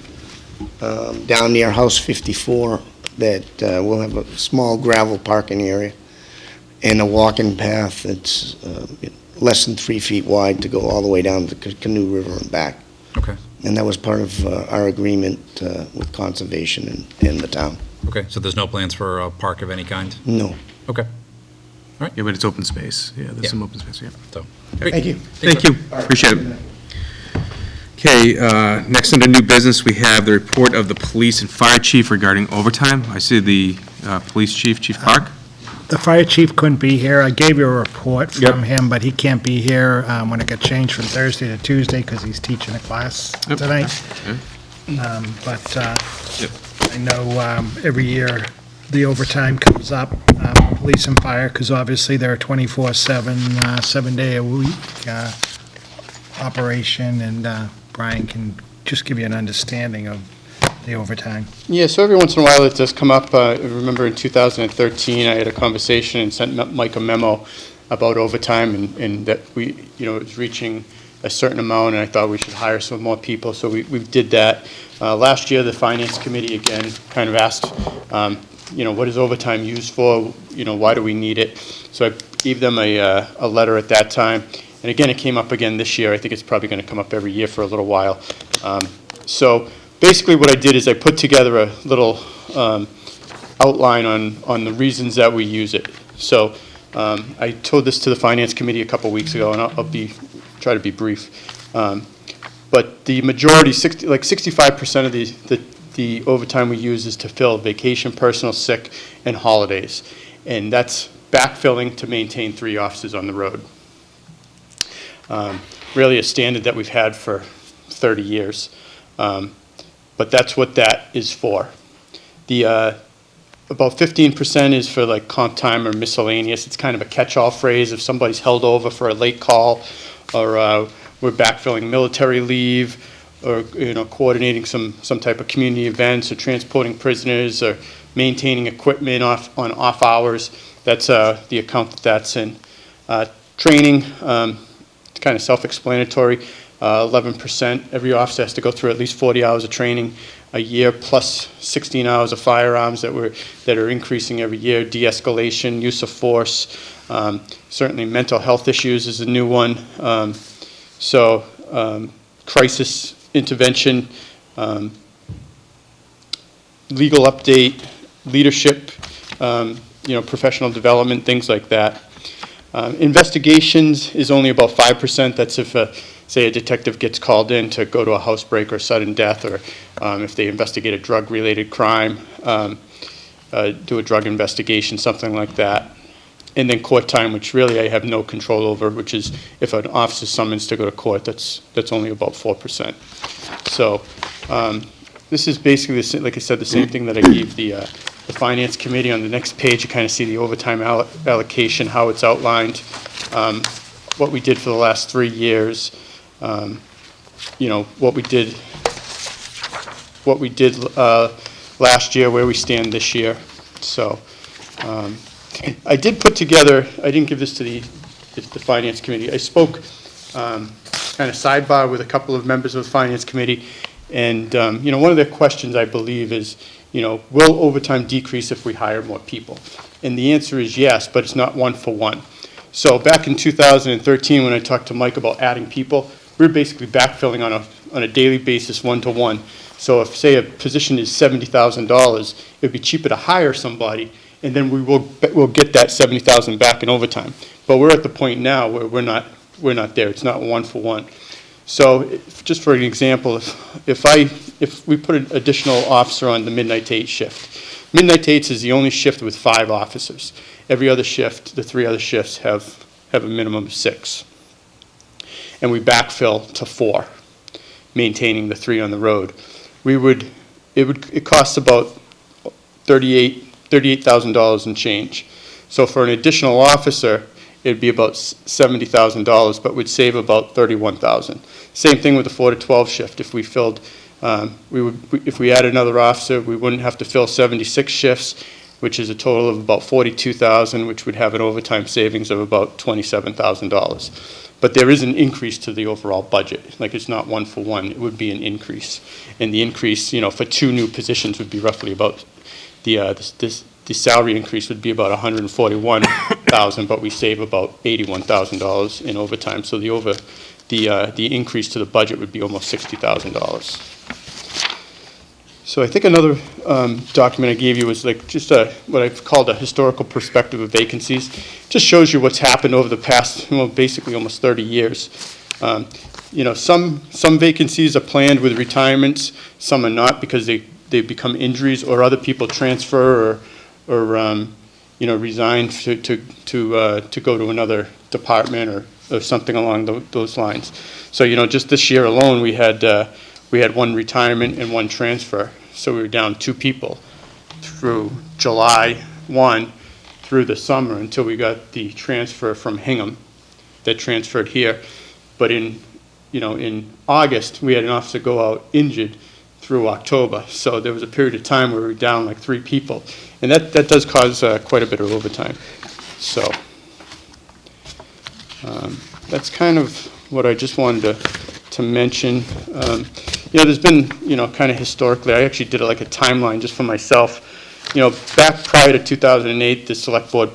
down near House 54 that we'll have a small gravel parking area and a walking path that's less than 3 feet wide to go all the way down to the Canoe River and back. Okay, And that was part of our agreement with conservation and the town. okay, so there's no plans for a park of any kind? No. Okay, Yeah, but it's open space. Yeah, Yeah. there's some open space, yeah. so. Thank you. Thank you. Appreciate it. Okay, next under new business, we have the report of the police and fire chief regarding overtime. I see the police chief, Chief Clark. The fire chief couldn't be here. I gave you a report Yep. from him, but he can't be here when it got changed from Thursday to Tuesday because he's teaching a class Yep. tonight. Okay. But Yep. I know every year the overtime comes up, police and fire, because obviously they're a 24/7, 7-day-a-week operation, and Brian can just give you an understanding of the overtime. Yeah, so every once in a while it does come up. I remember in 2013, I had a conversation and sent Mike a memo about overtime and that we, it was reaching a certain amount and I thought we should hire some more people, so we did that. Last year, the Finance Committee again kind of asked, what is overtime used for? Why do we need it? So I gave them a letter at that time. And again, it came up again this year. I think it's probably going to come up every year for a little while. So basically what I did is I put together a little outline on the reasons that we use it. So I told this to the Finance Committee a couple weeks ago, and I'll try to be brief. But the majority, 65% of the overtime we use is to fill vacation, personal, sick, and holidays. And that's backfilling to maintain 3 officers on the road. Really a standard that we've had for 30 years. But that's what that is for. About 15% is for like comp time or miscellaneous. It's kind of a catch-all phrase if somebody's held over for a late call, or we're backfilling military leave, or coordinating some type of community events, or transporting prisoners, or maintaining equipment on off hours. That's the account that's in. Training, it's kind of self-explanatory. 11%. Every officer has to go through at least 40 hours of training a year, plus 16 hours of firearms that are increasing every year. De-escalation, use of force, certainly mental health issues is a new one. Crisis intervention, legal update, leadership, professional development, things like that. Investigations is only about 5%. That's if, say, a detective gets called in to go to a housebreak or sudden death, or if they investigate a drug-related crime, do a drug investigation, something like that. And then court time, which really I have no control over, which is if an officer summons to go to court, that's only about 4%. So this is basically, like I said, the same thing that I gave the Finance Committee. On the next page, you kind of see the overtime allocation, how it's outlined, what we did for the last 3 years, what we did last year, where we stand this year. So I did put together, I didn't give this to the Finance Committee. I spoke kind of sidebar with a couple of members of the Finance Committee, and one of their questions, I believe, is, will overtime decrease if we hire more people? And the answer is yes, but it's not 1-for-1. So back in 2013, when I talked to Mike about adding people, we were basically backfilling on a daily basis, 1-to-1. So if, say, a position is $70,000, it would be cheaper to hire somebody, and then we'll get that $70,000 back in overtime. But we're at the point now where we're not there. It's not 1-for-1. So just for an example, if we put an additional officer on the midnight to 8 shift, midnight to 8 is the only shift with 5 officers. Every other shift, the 3 other shifts have a minimum of 6. And we backfill to 4, maintaining the 3 on the road. It costs about $38,000 and change. So for an additional officer, it'd be about $70,000, but would save about $31,000. Same thing with the 4 to 12 shift. If we filled, if we add another officer, we wouldn't have to fill 76 shifts, which is a total of about $42,000, which would have an overtime savings of about $27,000. But there is an increase to the overall budget. Like, it's not 1-for-1. It would be an increase. And the increase, for 2 new positions would be roughly about the salary increase would be about $141,000, but we save about $81,000 in overtime. So the increase to the budget would be almost $60,000. So I think another document I gave you was like just what I've called a historical perspective of vacancies. Just shows you what's happened over the past, well, basically almost 30 years. You know, some vacancies are planned with retirements, some are not because they become injuries, or other people transfer or you know, resign to go to another department or something along those lines. So, you know, just this year alone, we had one retirement and one transfer. So we were down 2 people through July 1 through the summer until we got the transfer from Hingham that transferred here. But in August, we had an officer go out injured through October. So there was a period of time where we were down like 3 people. And that does cause quite a bit of overtime. So that's kind of what I just wanted to mention. You know, there's been, you know, kind of historically, I actually did like a timeline just for myself. You know, back prior to 2008, the select board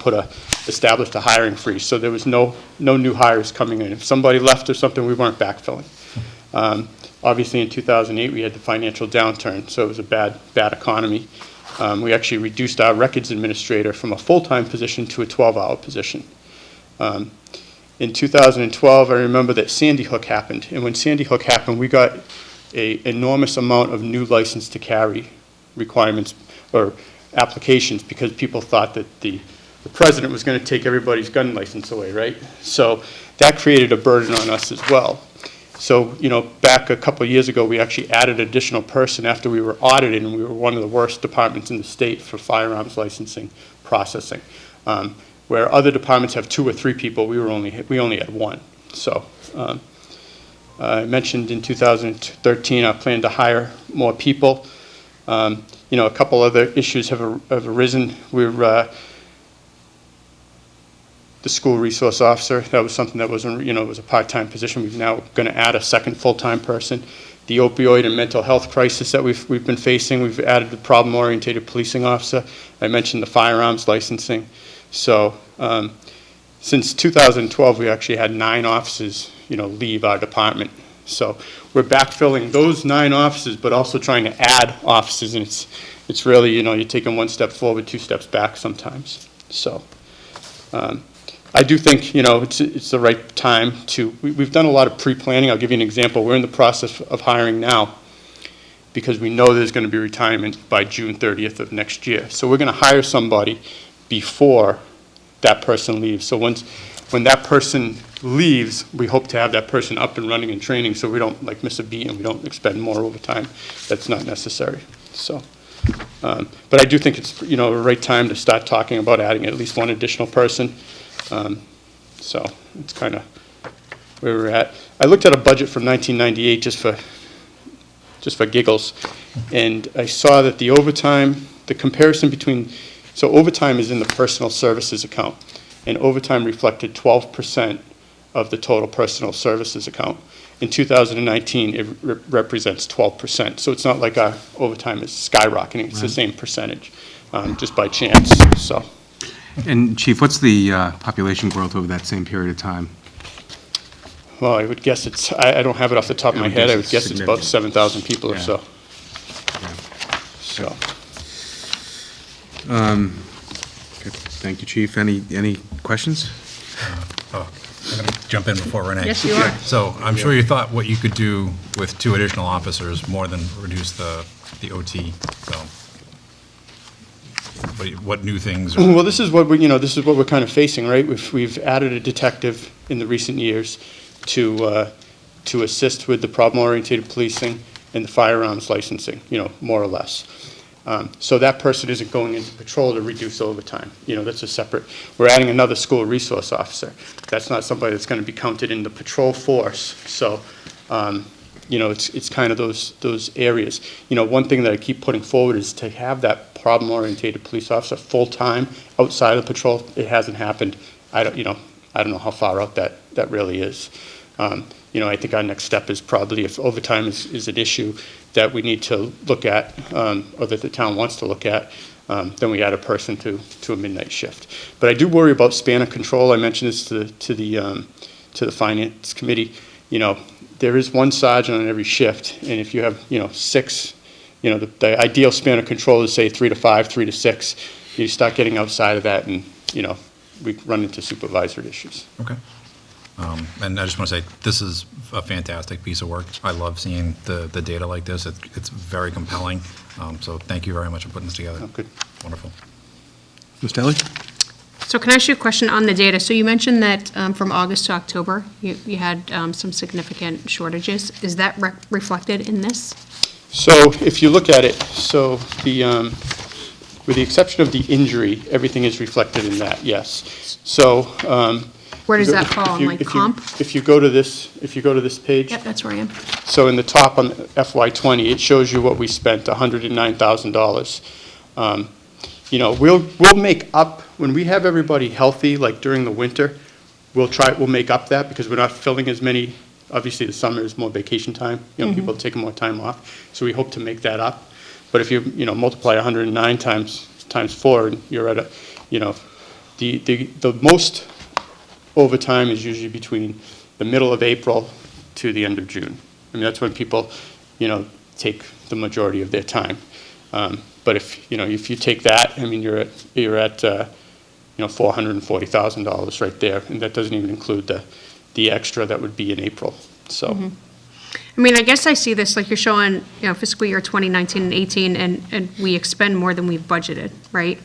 established a hiring freeze, so there was no new hires coming in. If somebody left or something, we weren't backfilling. Obviously, in 2008, we had the financial downturn, so it was a bad economy. We actually reduced our records administrator from a full-time position to a 12-hour position. In 2012, I remember that Sandy Hook happened, and when Sandy Hook happened, we got an enormous amount of new license to carry requirements or applications because people thought that the president was going to take everybody's gun license away, right? So that created a burden on us as well. So, you know, back a couple of years ago, we actually added additional person after we were audited, and we were one of the worst departments in the state for firearms licensing processing. Where other departments have 2 or 3 people, we only had 1. So I mentioned in 2013 I plan to hire more people. You know, a couple other issues have arisen. The school resource officer, that was something that wasn't, you know, it was a part-time position. We're now going to add a second full-time person. The opioid and mental health crisis that we've been facing, we've added the problem-oriented policing officer. I mentioned the firearms licensing. So since 2012, we actually had 9 officers, you know, leave our department. So we're backfilling those 9 officers, but also trying to add officers, and it's really, you know, you're taking 1 step forward, 2 steps back sometimes. So I do think, you know, it's the right time to, we've done a lot of pre-planning. I'll give you an example. We're in the process of hiring now because we know there's going to be retirement by June 30th of next year. So we're going to hire somebody before that person leaves. So when that person leaves, we hope to have that person up and running and training so we don't like miss a beat and we don't expend more overtime. That's not necessary. So, but I do think it's, you know, the right time to start talking about adding at least 1 additional person. So it's kind of where we're at. I looked at a budget from 1998 just for giggles, and I saw that the overtime, the comparison between, so overtime is in the personal services account, and overtime reflected 12% of the total personal services account. In 2019, it represents 12%. So it's not like our overtime is skyrocketing. It's the same percentage, just by chance. So. And Chief, what's the population growth over that same period of time? Well, I would guess it's, I don't have it off the top of my head. I would guess it's about 7,000 people or so. So. Okay, thank you, Chief. Any questions? I'm going to jump in before Renee. Yes, you are. So I'm sure you thought what you could do with 2 additional officers more than reduce the OT, so. What new things? Well, this is what we're kind of facing, right? We've added a detective in the recent years to assist with the problem-oriented policing and the firearms licensing, you know, more or less. So that person isn't going into patrol to reduce overtime. You know, that's a separate. We're adding another school resource officer. That's not somebody that's going to be counted in the patrol force. So, you know, it's kind of those areas. You know, one thing that I keep putting forward is to have that problem-oriented police officer full-time outside of patrol. It hasn't happened. I don't know how far out that really is. You know, I think our next step is probably, if overtime is an issue that we need to look at, or that the town wants to look at, then we add a person to a midnight shift. But I do worry about span of control. I mentioned this to the finance committee. You know, there is one sergeant on every shift, and if you have, you know, 6, you know, the ideal span of control is say 3 to 5, 3 to 6. You start getting outside of that, and you know, we run into supervisory issues. Okay. And I just want to say, this is a fantastic piece of work. I love seeing the data like this. It's very compelling. So thank you very much for putting this together. Oh, good. Wonderful. Ms. Daly? So can I ask you a question on the data? So you mentioned that from August to October, you had some significant shortages. Is that reflected in this? So if you look at it, so with the exception of the injury, everything is reflected in that, yes. So. Where does that fall, in like comp? If you go to this page. Yep, that's where I am. So in the top on FY20, it shows you what we spent, $109,000. You know, we'll make up, when we have everybody healthy, like during the winter, we'll make up that because we're not filling as many, obviously the summer is more vacation time, you know, people taking more time off, so we hope to make that up. But if you multiply 109 times 4, and you're at a, you know, the most overtime is usually between the middle of April to the end of June. I mean, that's when people, you know, take the majority of their time. But if you take that, I mean, you're at $440,000 right there, and that doesn't even include the extra that would be in April. So. I mean, I guess I see this, like you're showing, fiscal year 2019 and 18, and we expend more than we've budgeted, right?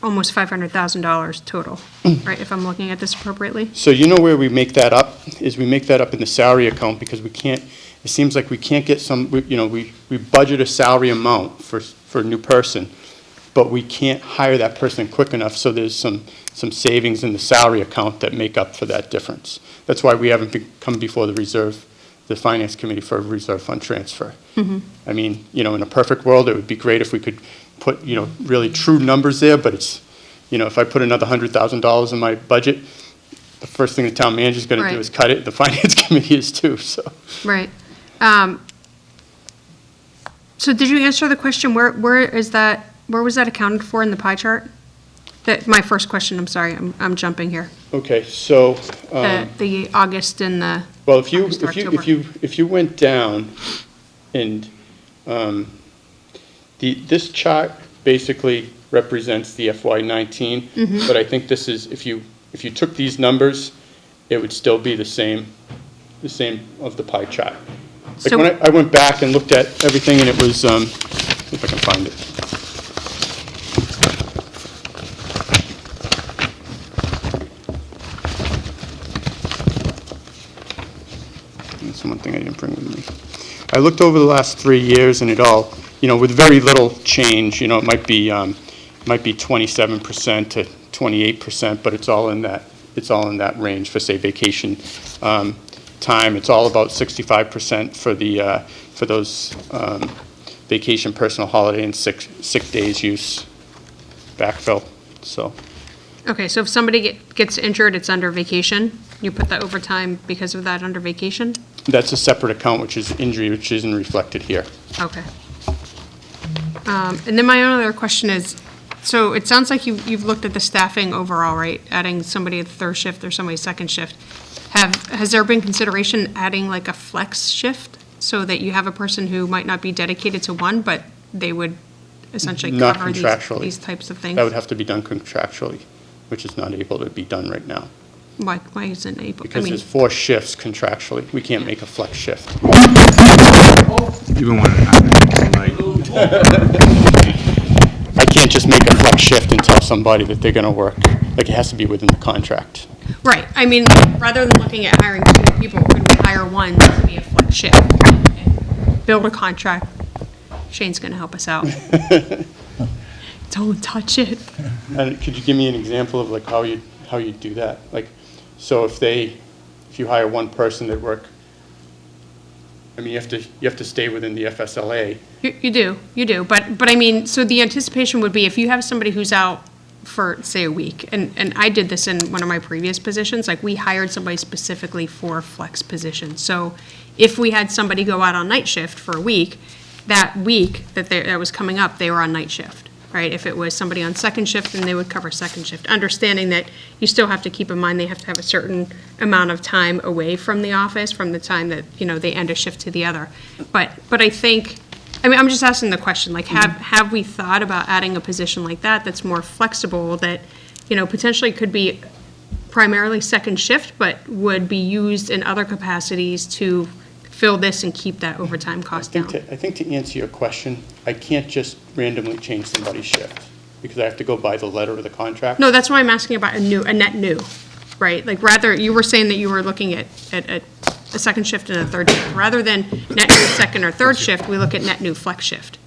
Almost $500,000 total, right, if I'm looking at this appropriately? So you know where we make that up, is we make that up in the salary account because we can't, it seems like we can't get we budget a salary amount for a new person, but we can't hire that person quick enough, so there's some savings in the salary account that make up for that difference. That's why we haven't come before the finance committee for a reserve fund transfer. I mean, in a perfect world, it would be great if we could put, really true numbers there, but it's, if I put another $100,000 in my budget, the first thing the town manager's gonna do Right. is cut it, the finance committee is too, so. Right. So did you answer the question, where was that accounted for in the pie chart? My first question, I'm sorry, I'm jumping here. Okay, so, The August and the, well, August to October. if you went down and, this chart basically represents the FY19, but I think this is, if you took these numbers, it would still be the same of the pie chart. Like So- when I went back and looked at everything, and it was, see if I can find it. That's one thing I didn't bring with me. I looked over the last 3 years, and it all, with very little change, it might be 27% to 28%, but it's all in that range for, say, vacation time. It's all about 65% for those vacation, personal holiday, and sick days use backfill. So okay, so if somebody gets injured, it's under vacation? You put the overtime because of that under vacation? that's a separate account, which is injury, which isn't reflected here. Okay. And then my other question is, so it sounds like you've looked at the staffing overall, right? Adding somebody at the third shift or somebody second shift. Has there been consideration adding like a flex shift so that you have a person who might not be dedicated to one, but they would essentially Not cover contractually. these types of things? That would have to be done contractually, which is not able to be done right now. Why isn't it able? I Because mean, there's 4 shifts contractually. We can't make a flex shift. Even when it happens, like, I can't just make a flex shift and tell somebody that they're gonna work. Like, it has to be within the contract. right, I mean, rather than looking at hiring 2 people, could we hire one to be a flex shift? Build a contract. Shane's gonna help us out. Don't touch it. And could you give me an example of like how you do that? Like, so if you hire one person that work, I mean, you have to stay within the FSLA. You do, but I mean, so the anticipation would be if you have somebody who's out for, say, a week, and I did this in one of my previous positions, like we hired somebody specifically for a flex position. So if we had somebody go out on night shift for a week, that week that was coming up, they were on night shift, right? If it was somebody on second shift, then they would cover second shift, understanding that you still have to keep in mind they have to have a certain amount of time away from the office from the time that, they end a shift to the other. But I think, I'm just asking the question, like, have we thought about adding a position like that that's more flexible, that, potentially could be primarily second shift, but would be used in other capacities to fill this and keep that overtime cost down? I think to answer your question, I can't just randomly change somebody's shift, because I have to go by the letter of the contract. No, that's why I'm asking about a net new, right? Like, rather, you were saying that you were looking at a second shift and a third shift. Rather than net new second or third shift, we look at net new flex shift,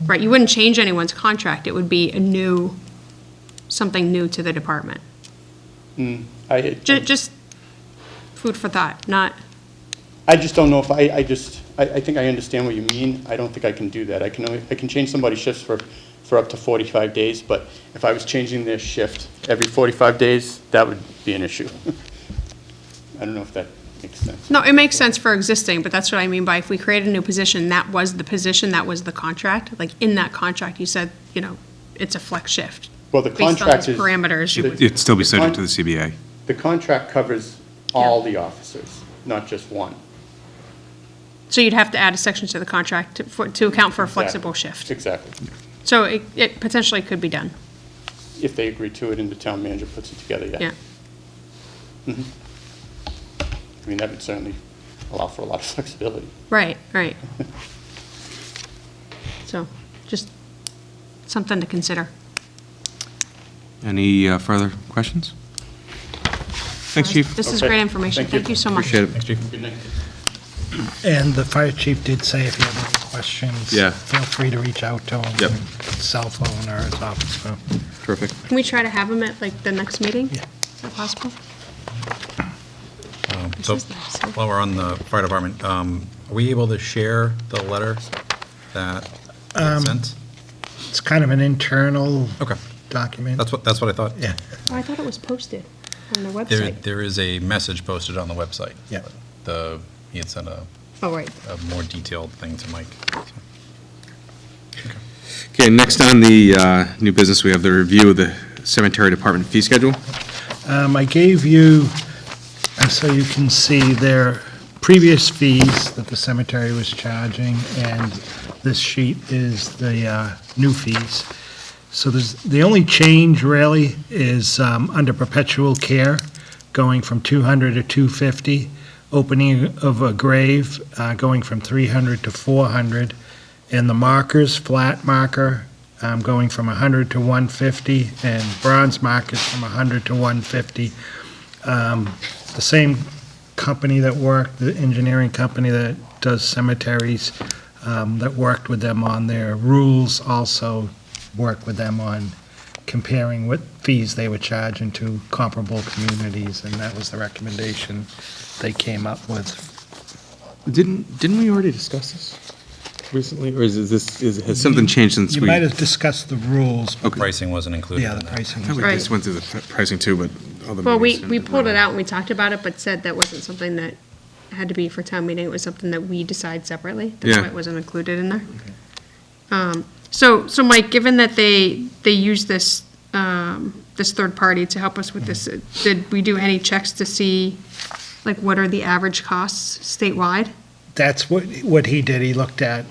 right? You wouldn't change anyone's contract. It would be something new to the department. Just food for thought, not, I just don't know if I think I understand what you mean. I don't think I can do that. I can change somebody's shifts for up to 45 days, but if I was changing their shift every 45 days, that would be an issue. I don't know if that makes sense. no, it makes sense for existing, but that's what I mean by if we create a new position, that was the position, that was the contract. Like, in that contract, you said, it's a flex shift. Well, the Based on contract those is. parameters, you would. It'd still be subject to the CBA. The contract covers all the officers, not just one. So you'd have to add a section to the contract to account for a flexible shift. Exactly. So it potentially could be done, If they agree to it and the town manager puts it together, yeah. yeah. I mean, that would certainly allow for a lot of flexibility. Right. So, just something to consider. Any further questions? Thanks, Chief. This is Okay. great information. Thank you. Thank you so much. Appreciate it. Thanks, Chief. Good night. And the fire chief did say if you have any questions, Yeah. feel free to reach out to him. Yep. Cell phone or his office phone. Terrific. Can we try to have them at, like, the next meeting? Yeah. Is that possible? So, while we're on the fire department, are we able to share the letter that was sent? It's kind of an internal Okay, document. that's what I thought. Yeah. Oh, I thought it was posted on the There, website. there is a message posted on the website. Yeah. He had sent a Oh, right. more detailed thing to Mike. Okay, next on the new business, we have the review of the cemetery department fee schedule. I gave you, so you can see their previous fees that the cemetery was charging, and this sheet is the new fees. So the only change really is under perpetual care, going from 200 to 250, opening of a grave going from 300 to 400, and the markers, flat marker, going from 100 to 150, and bronze markers from 100 to 150. The same company that worked, the engineering company that does cemeteries, that worked with them on their rules, also worked with them on comparing what fees they were charging to comparable communities, and that was the recommendation they came up with. Didn't we already discuss this recently, or has something changed since You we? might have discussed the rules, but Pricing wasn't included yeah, in the that. pricing. I thought we Right. just went through the pricing too, but other Well, meetings we didn't- pulled it out and we talked about it, but said that wasn't something that had to be for town meeting. It was something that we decide separately. That's why Yeah. it wasn't included in there. So Mike, given that they use this, this third party to help us with this, did we do any checks to see, like, what are the average costs statewide? That's what he did. He looked at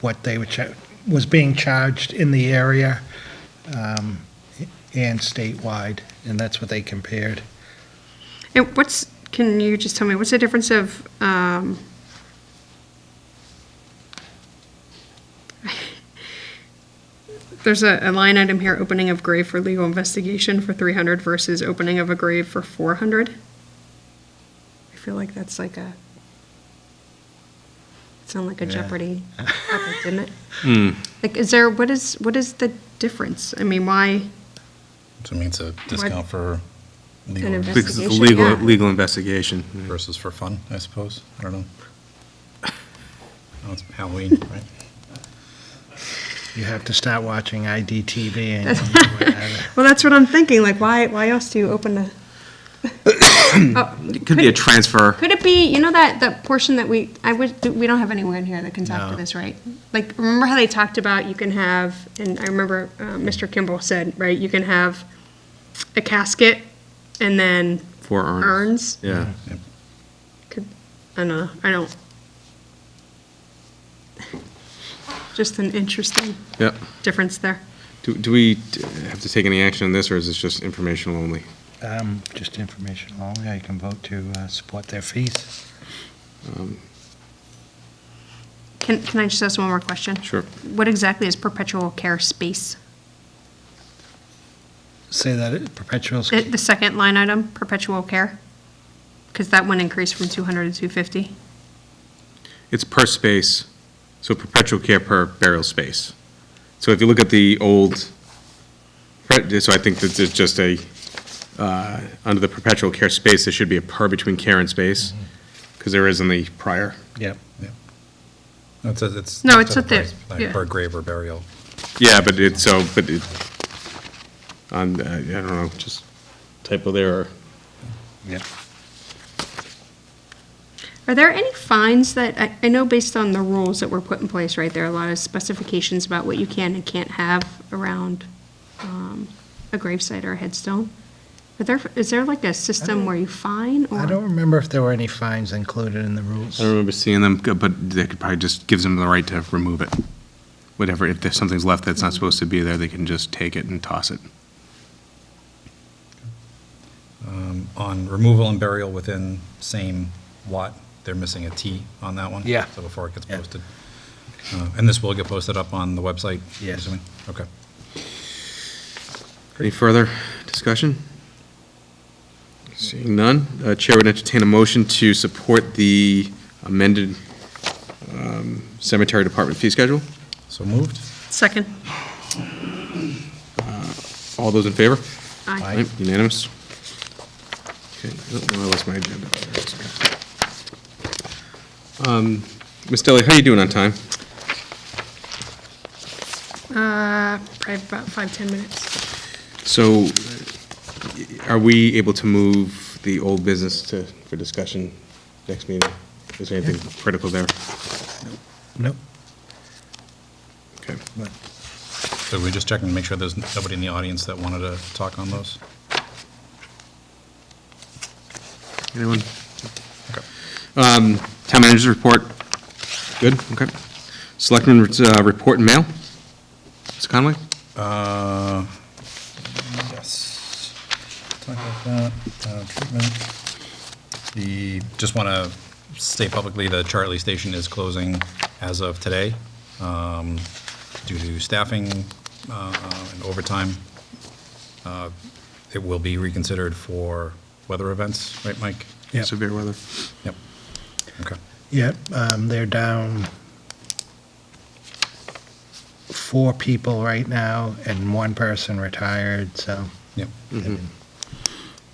what they was being charged in the area and statewide, and that's what they compared. And can you just tell me, what's the difference of, there's a line item here, opening of grave for legal investigation for 300 versus opening of a grave for 400? I feel like that's like sound like a Jeopardy topic, didn't it? Like, what is the difference? I mean, why? So it means a discount for legal An Because it's a investigation, yeah. legal investigation. versus for fun, I suppose. I don't know. Oh, it's Halloween, right? You have to start watching IDTV and Well, that's what I'm thinking, like, why else do you open Oh, It could be a transfer. Could it be, you know that portion that we don't have anyone here that can talk to this, right? Like, remember how they talked about you can have, and I remember Mr. Kimball said, right, you can have a casket and then 4 urns. urns? Yeah. I don't. Just an interesting Yep. difference there. Do we have to take any action on this, or is this just informational only? Just informational only. I can vote to support their fees. Can I just ask one more question? Sure. What exactly is perpetual care space? Say that perpetuals. The second line item, perpetual care? Because that one increased from 200 to 250. It's per space, so perpetual care per burial space. So if you look at the old, so I think that there's just under the perpetual care space, there should be a per between care and space, because there is in the prior. Yep. No, it's. No, it's to at the- price, like, yeah. per grave or burial. Yeah, but I don't know, just typo there, or Yep. Are there any fines that, I know based on the rules that were put in place, right, there are a lot of specifications about what you can and can't have around a gravesite or a headstone. Is there like a system where you fine, or? I don't remember if there were any fines included in the rules. I don't remember seeing them, but they could probably just gives them the right to remove it. Whatever, if there's something's left that's not supposed to be there, they can just take it and toss it. On removal and burial within same lot, they're missing a T on that one. Yeah. So before it gets Yeah. posted. And this will get posted up on the website? I'm Yes. assuming? Okay. Any further discussion? Seeing none, Chair would entertain a motion to support the amended cemetery department fee schedule. So moved? Second. All those in favor? Aye. Unanimous? Okay, I lost my agenda. Ms. Deli, how are you doing on time? Probably about 5-10 minutes. So, are we able to move the old business for discussion next meeting? Is there anything critical there? Nope. Okay. So we just checking to make sure there's nobody in the audience that wanted to talk on those? Anyone? Okay. Town manager's report, good, okay. Selectmen report and mail? Mr. Conway? Yes. Talk about that, treatment. Just want to state publicly, the Chartley Station is closing as of today, due to staffing and overtime. It will be reconsidered for weather events, right, Mike? Yep. Severe weather. Yep. Okay. Yep, they're down 4 people right now, and 1 person retired, so. Yep.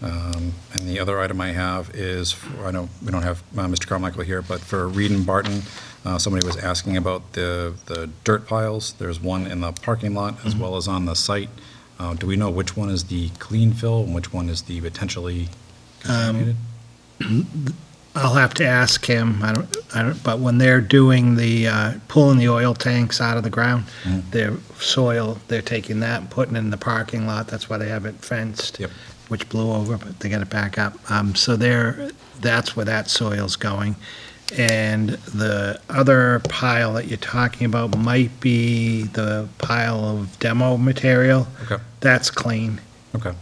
And the other item I have is, I know we don't have Mr. Carmichael here, but for Reed and Barton, somebody was asking about the dirt piles. There's one in the parking lot as well as on the site. Do we know which one is the clean fill and which one is the potentially contaminated? I'll have to ask him, but when they're doing the, pulling the oil tanks out of the ground, their soil, they're taking that and putting it in the parking lot, that's why they have it fenced. Yep. Which blew over, but they got it back up. So that's where that soil's going. And the other pile that you're talking about might be the pile of demo material. Okay. That's clean. Okay.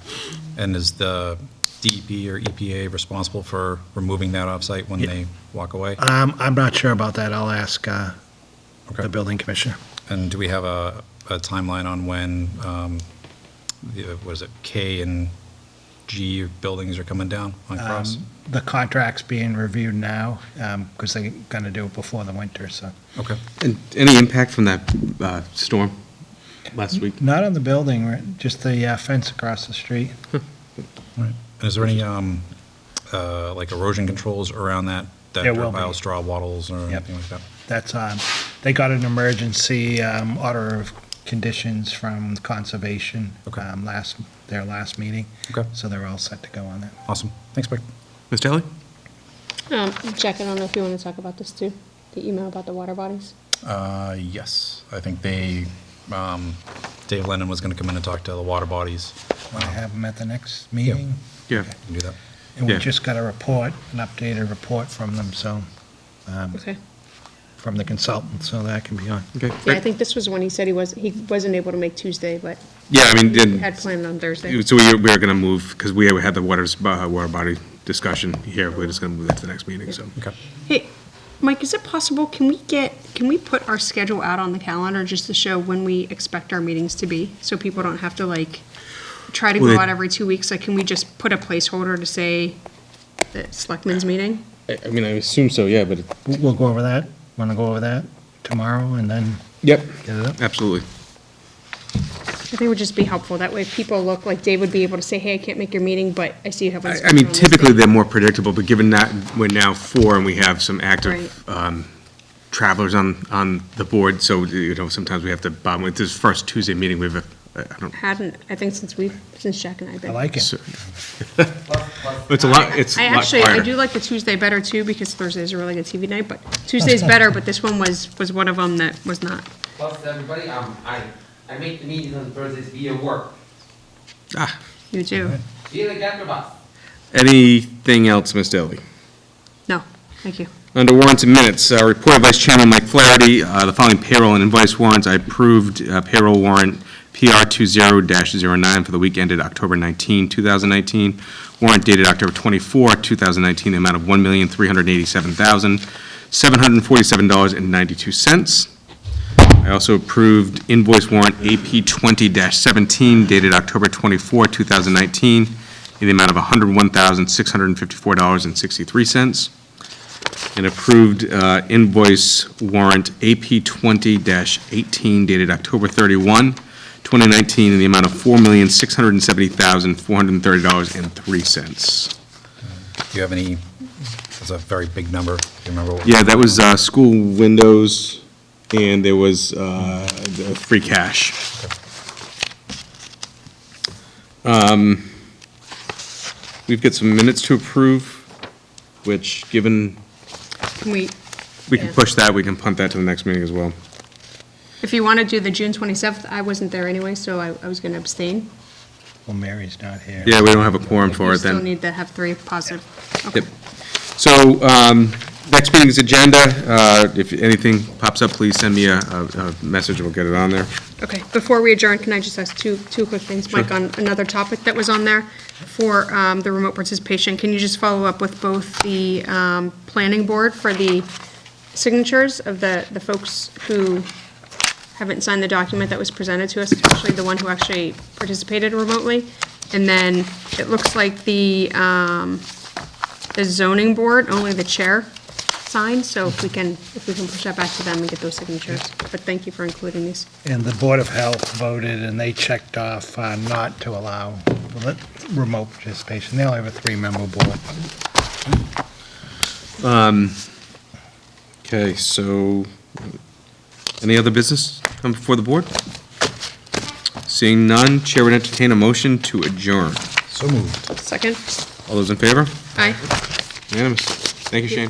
And is the DEP or EPA responsible for removing that off-site when they walk away? I'm not sure about that. I'll ask Okay. the building commissioner. And do we have a timeline on when, what is it, K and G buildings are coming down on Cross? The contract's being reviewed now, because they're going to do it before the winter, so. Okay. And any impact from that storm last week? Not on the building, right, just the fence across the street. And is there any, like erosion controls around that There dirt will pile, be. straw wattles or Yep. anything like that? That's, they got an emergency order of conditions from Conservation Okay. their last meeting. Okay. So they're all set to go on that. Awesome. Thanks, Mike. Ms. Daly? Jack, I don't know if you want to talk about this too, the email about the water bodies. Yes, I think Dave Lennon was going to come in and talk to the water bodies. Want to have them at the next meeting? Yeah. We can do that. And we Yeah. just got a report, an updated report from them, so, Okay. from the consultant, so that can be on. Okay. Yeah, I think this was when he said he wasn't able to make Tuesday, but Yeah, I mean, he had planned on Thursday. so we're going to move, because we had the water body discussion here, we're just going to move that to the next meeting, so. Okay. Hey, Mike, is it possible, can we put our schedule out on the calendar just to show when we expect our meetings to be? So people don't have to try to Well, go they- out every 2 weeks? Like, can we just put a placeholder to say the Selectmen's meeting? I mean, I assume so, yeah, but. We'll go over that, want to go over that tomorrow and then Yep. get it up? Absolutely. I think it would just be helpful. That way people look like Dave would be able to say, hey, I can't make your meeting, but I see you have one. I mean, typically, they're more predictable, but given that we're now 4 and we have some active travelers on the board, so, sometimes we have to, with this first Tuesday meeting, we have I think since Jack and I have been. I like it. it's a lot, it's a lot I quieter. do like the Tuesday better too, because Thursday's a really good TV night, but Tuesday's better, but this one was one of them that was not. Plus, everybody, I make the meetings on Thursdays via work, You do? via the Gatra bus. Anything else, Ms. Daly? No, thank you. Under warrants and minutes, report of Vice Chairman Mike Flaherty, the following payroll and invoice warrants. I approved payroll warrant PR 20-09 for the week ended October 19, 2019. Warrant dated October 24, 2019, the amount of $1,387,747.92. I also approved invoice warrant AP 20-17 dated October 24, 2019, in the amount of $101,654.63. And approved invoice warrant AP 20-18 dated October 31, 2019, in the amount of $4,670,430.03. Do you have any, that's a very big number. Do you remember what? Yeah, that was school windows, and there was the free cash. We've got some minutes to approve, which, given Can we, we can Yeah. push that, we can punt that to the next meeting as well. if you want to do the June 27th, I wasn't there anyway, so I was going to abstain. Well, Mary's not here. Yeah, we don't have a quorum for You it still then. need to have 3 positive. Okay. Yep. So, next meeting's agenda, if anything pops up, please send me a message, we'll get it on there. Okay, before we adjourn, can I just ask two quick things, Mike, on another topic that was on there for the remote participation? Can you just follow up with both the planning board for the signatures of the folks who haven't signed the document that was presented to us, especially the one who actually participated remotely? And then it looks like the zoning board, only the chair signed, so if we can push that back to them and get those signatures. But thank you for including these. And the Board of Health voted, and they checked off not to allow remote participation. They only have a 3-member board. Okay, so, any other business come before the board? Seeing none, Chair would entertain a motion to adjourn. So moved. Second? All those in favor? Aye. Unanimous. Thank you, Shane.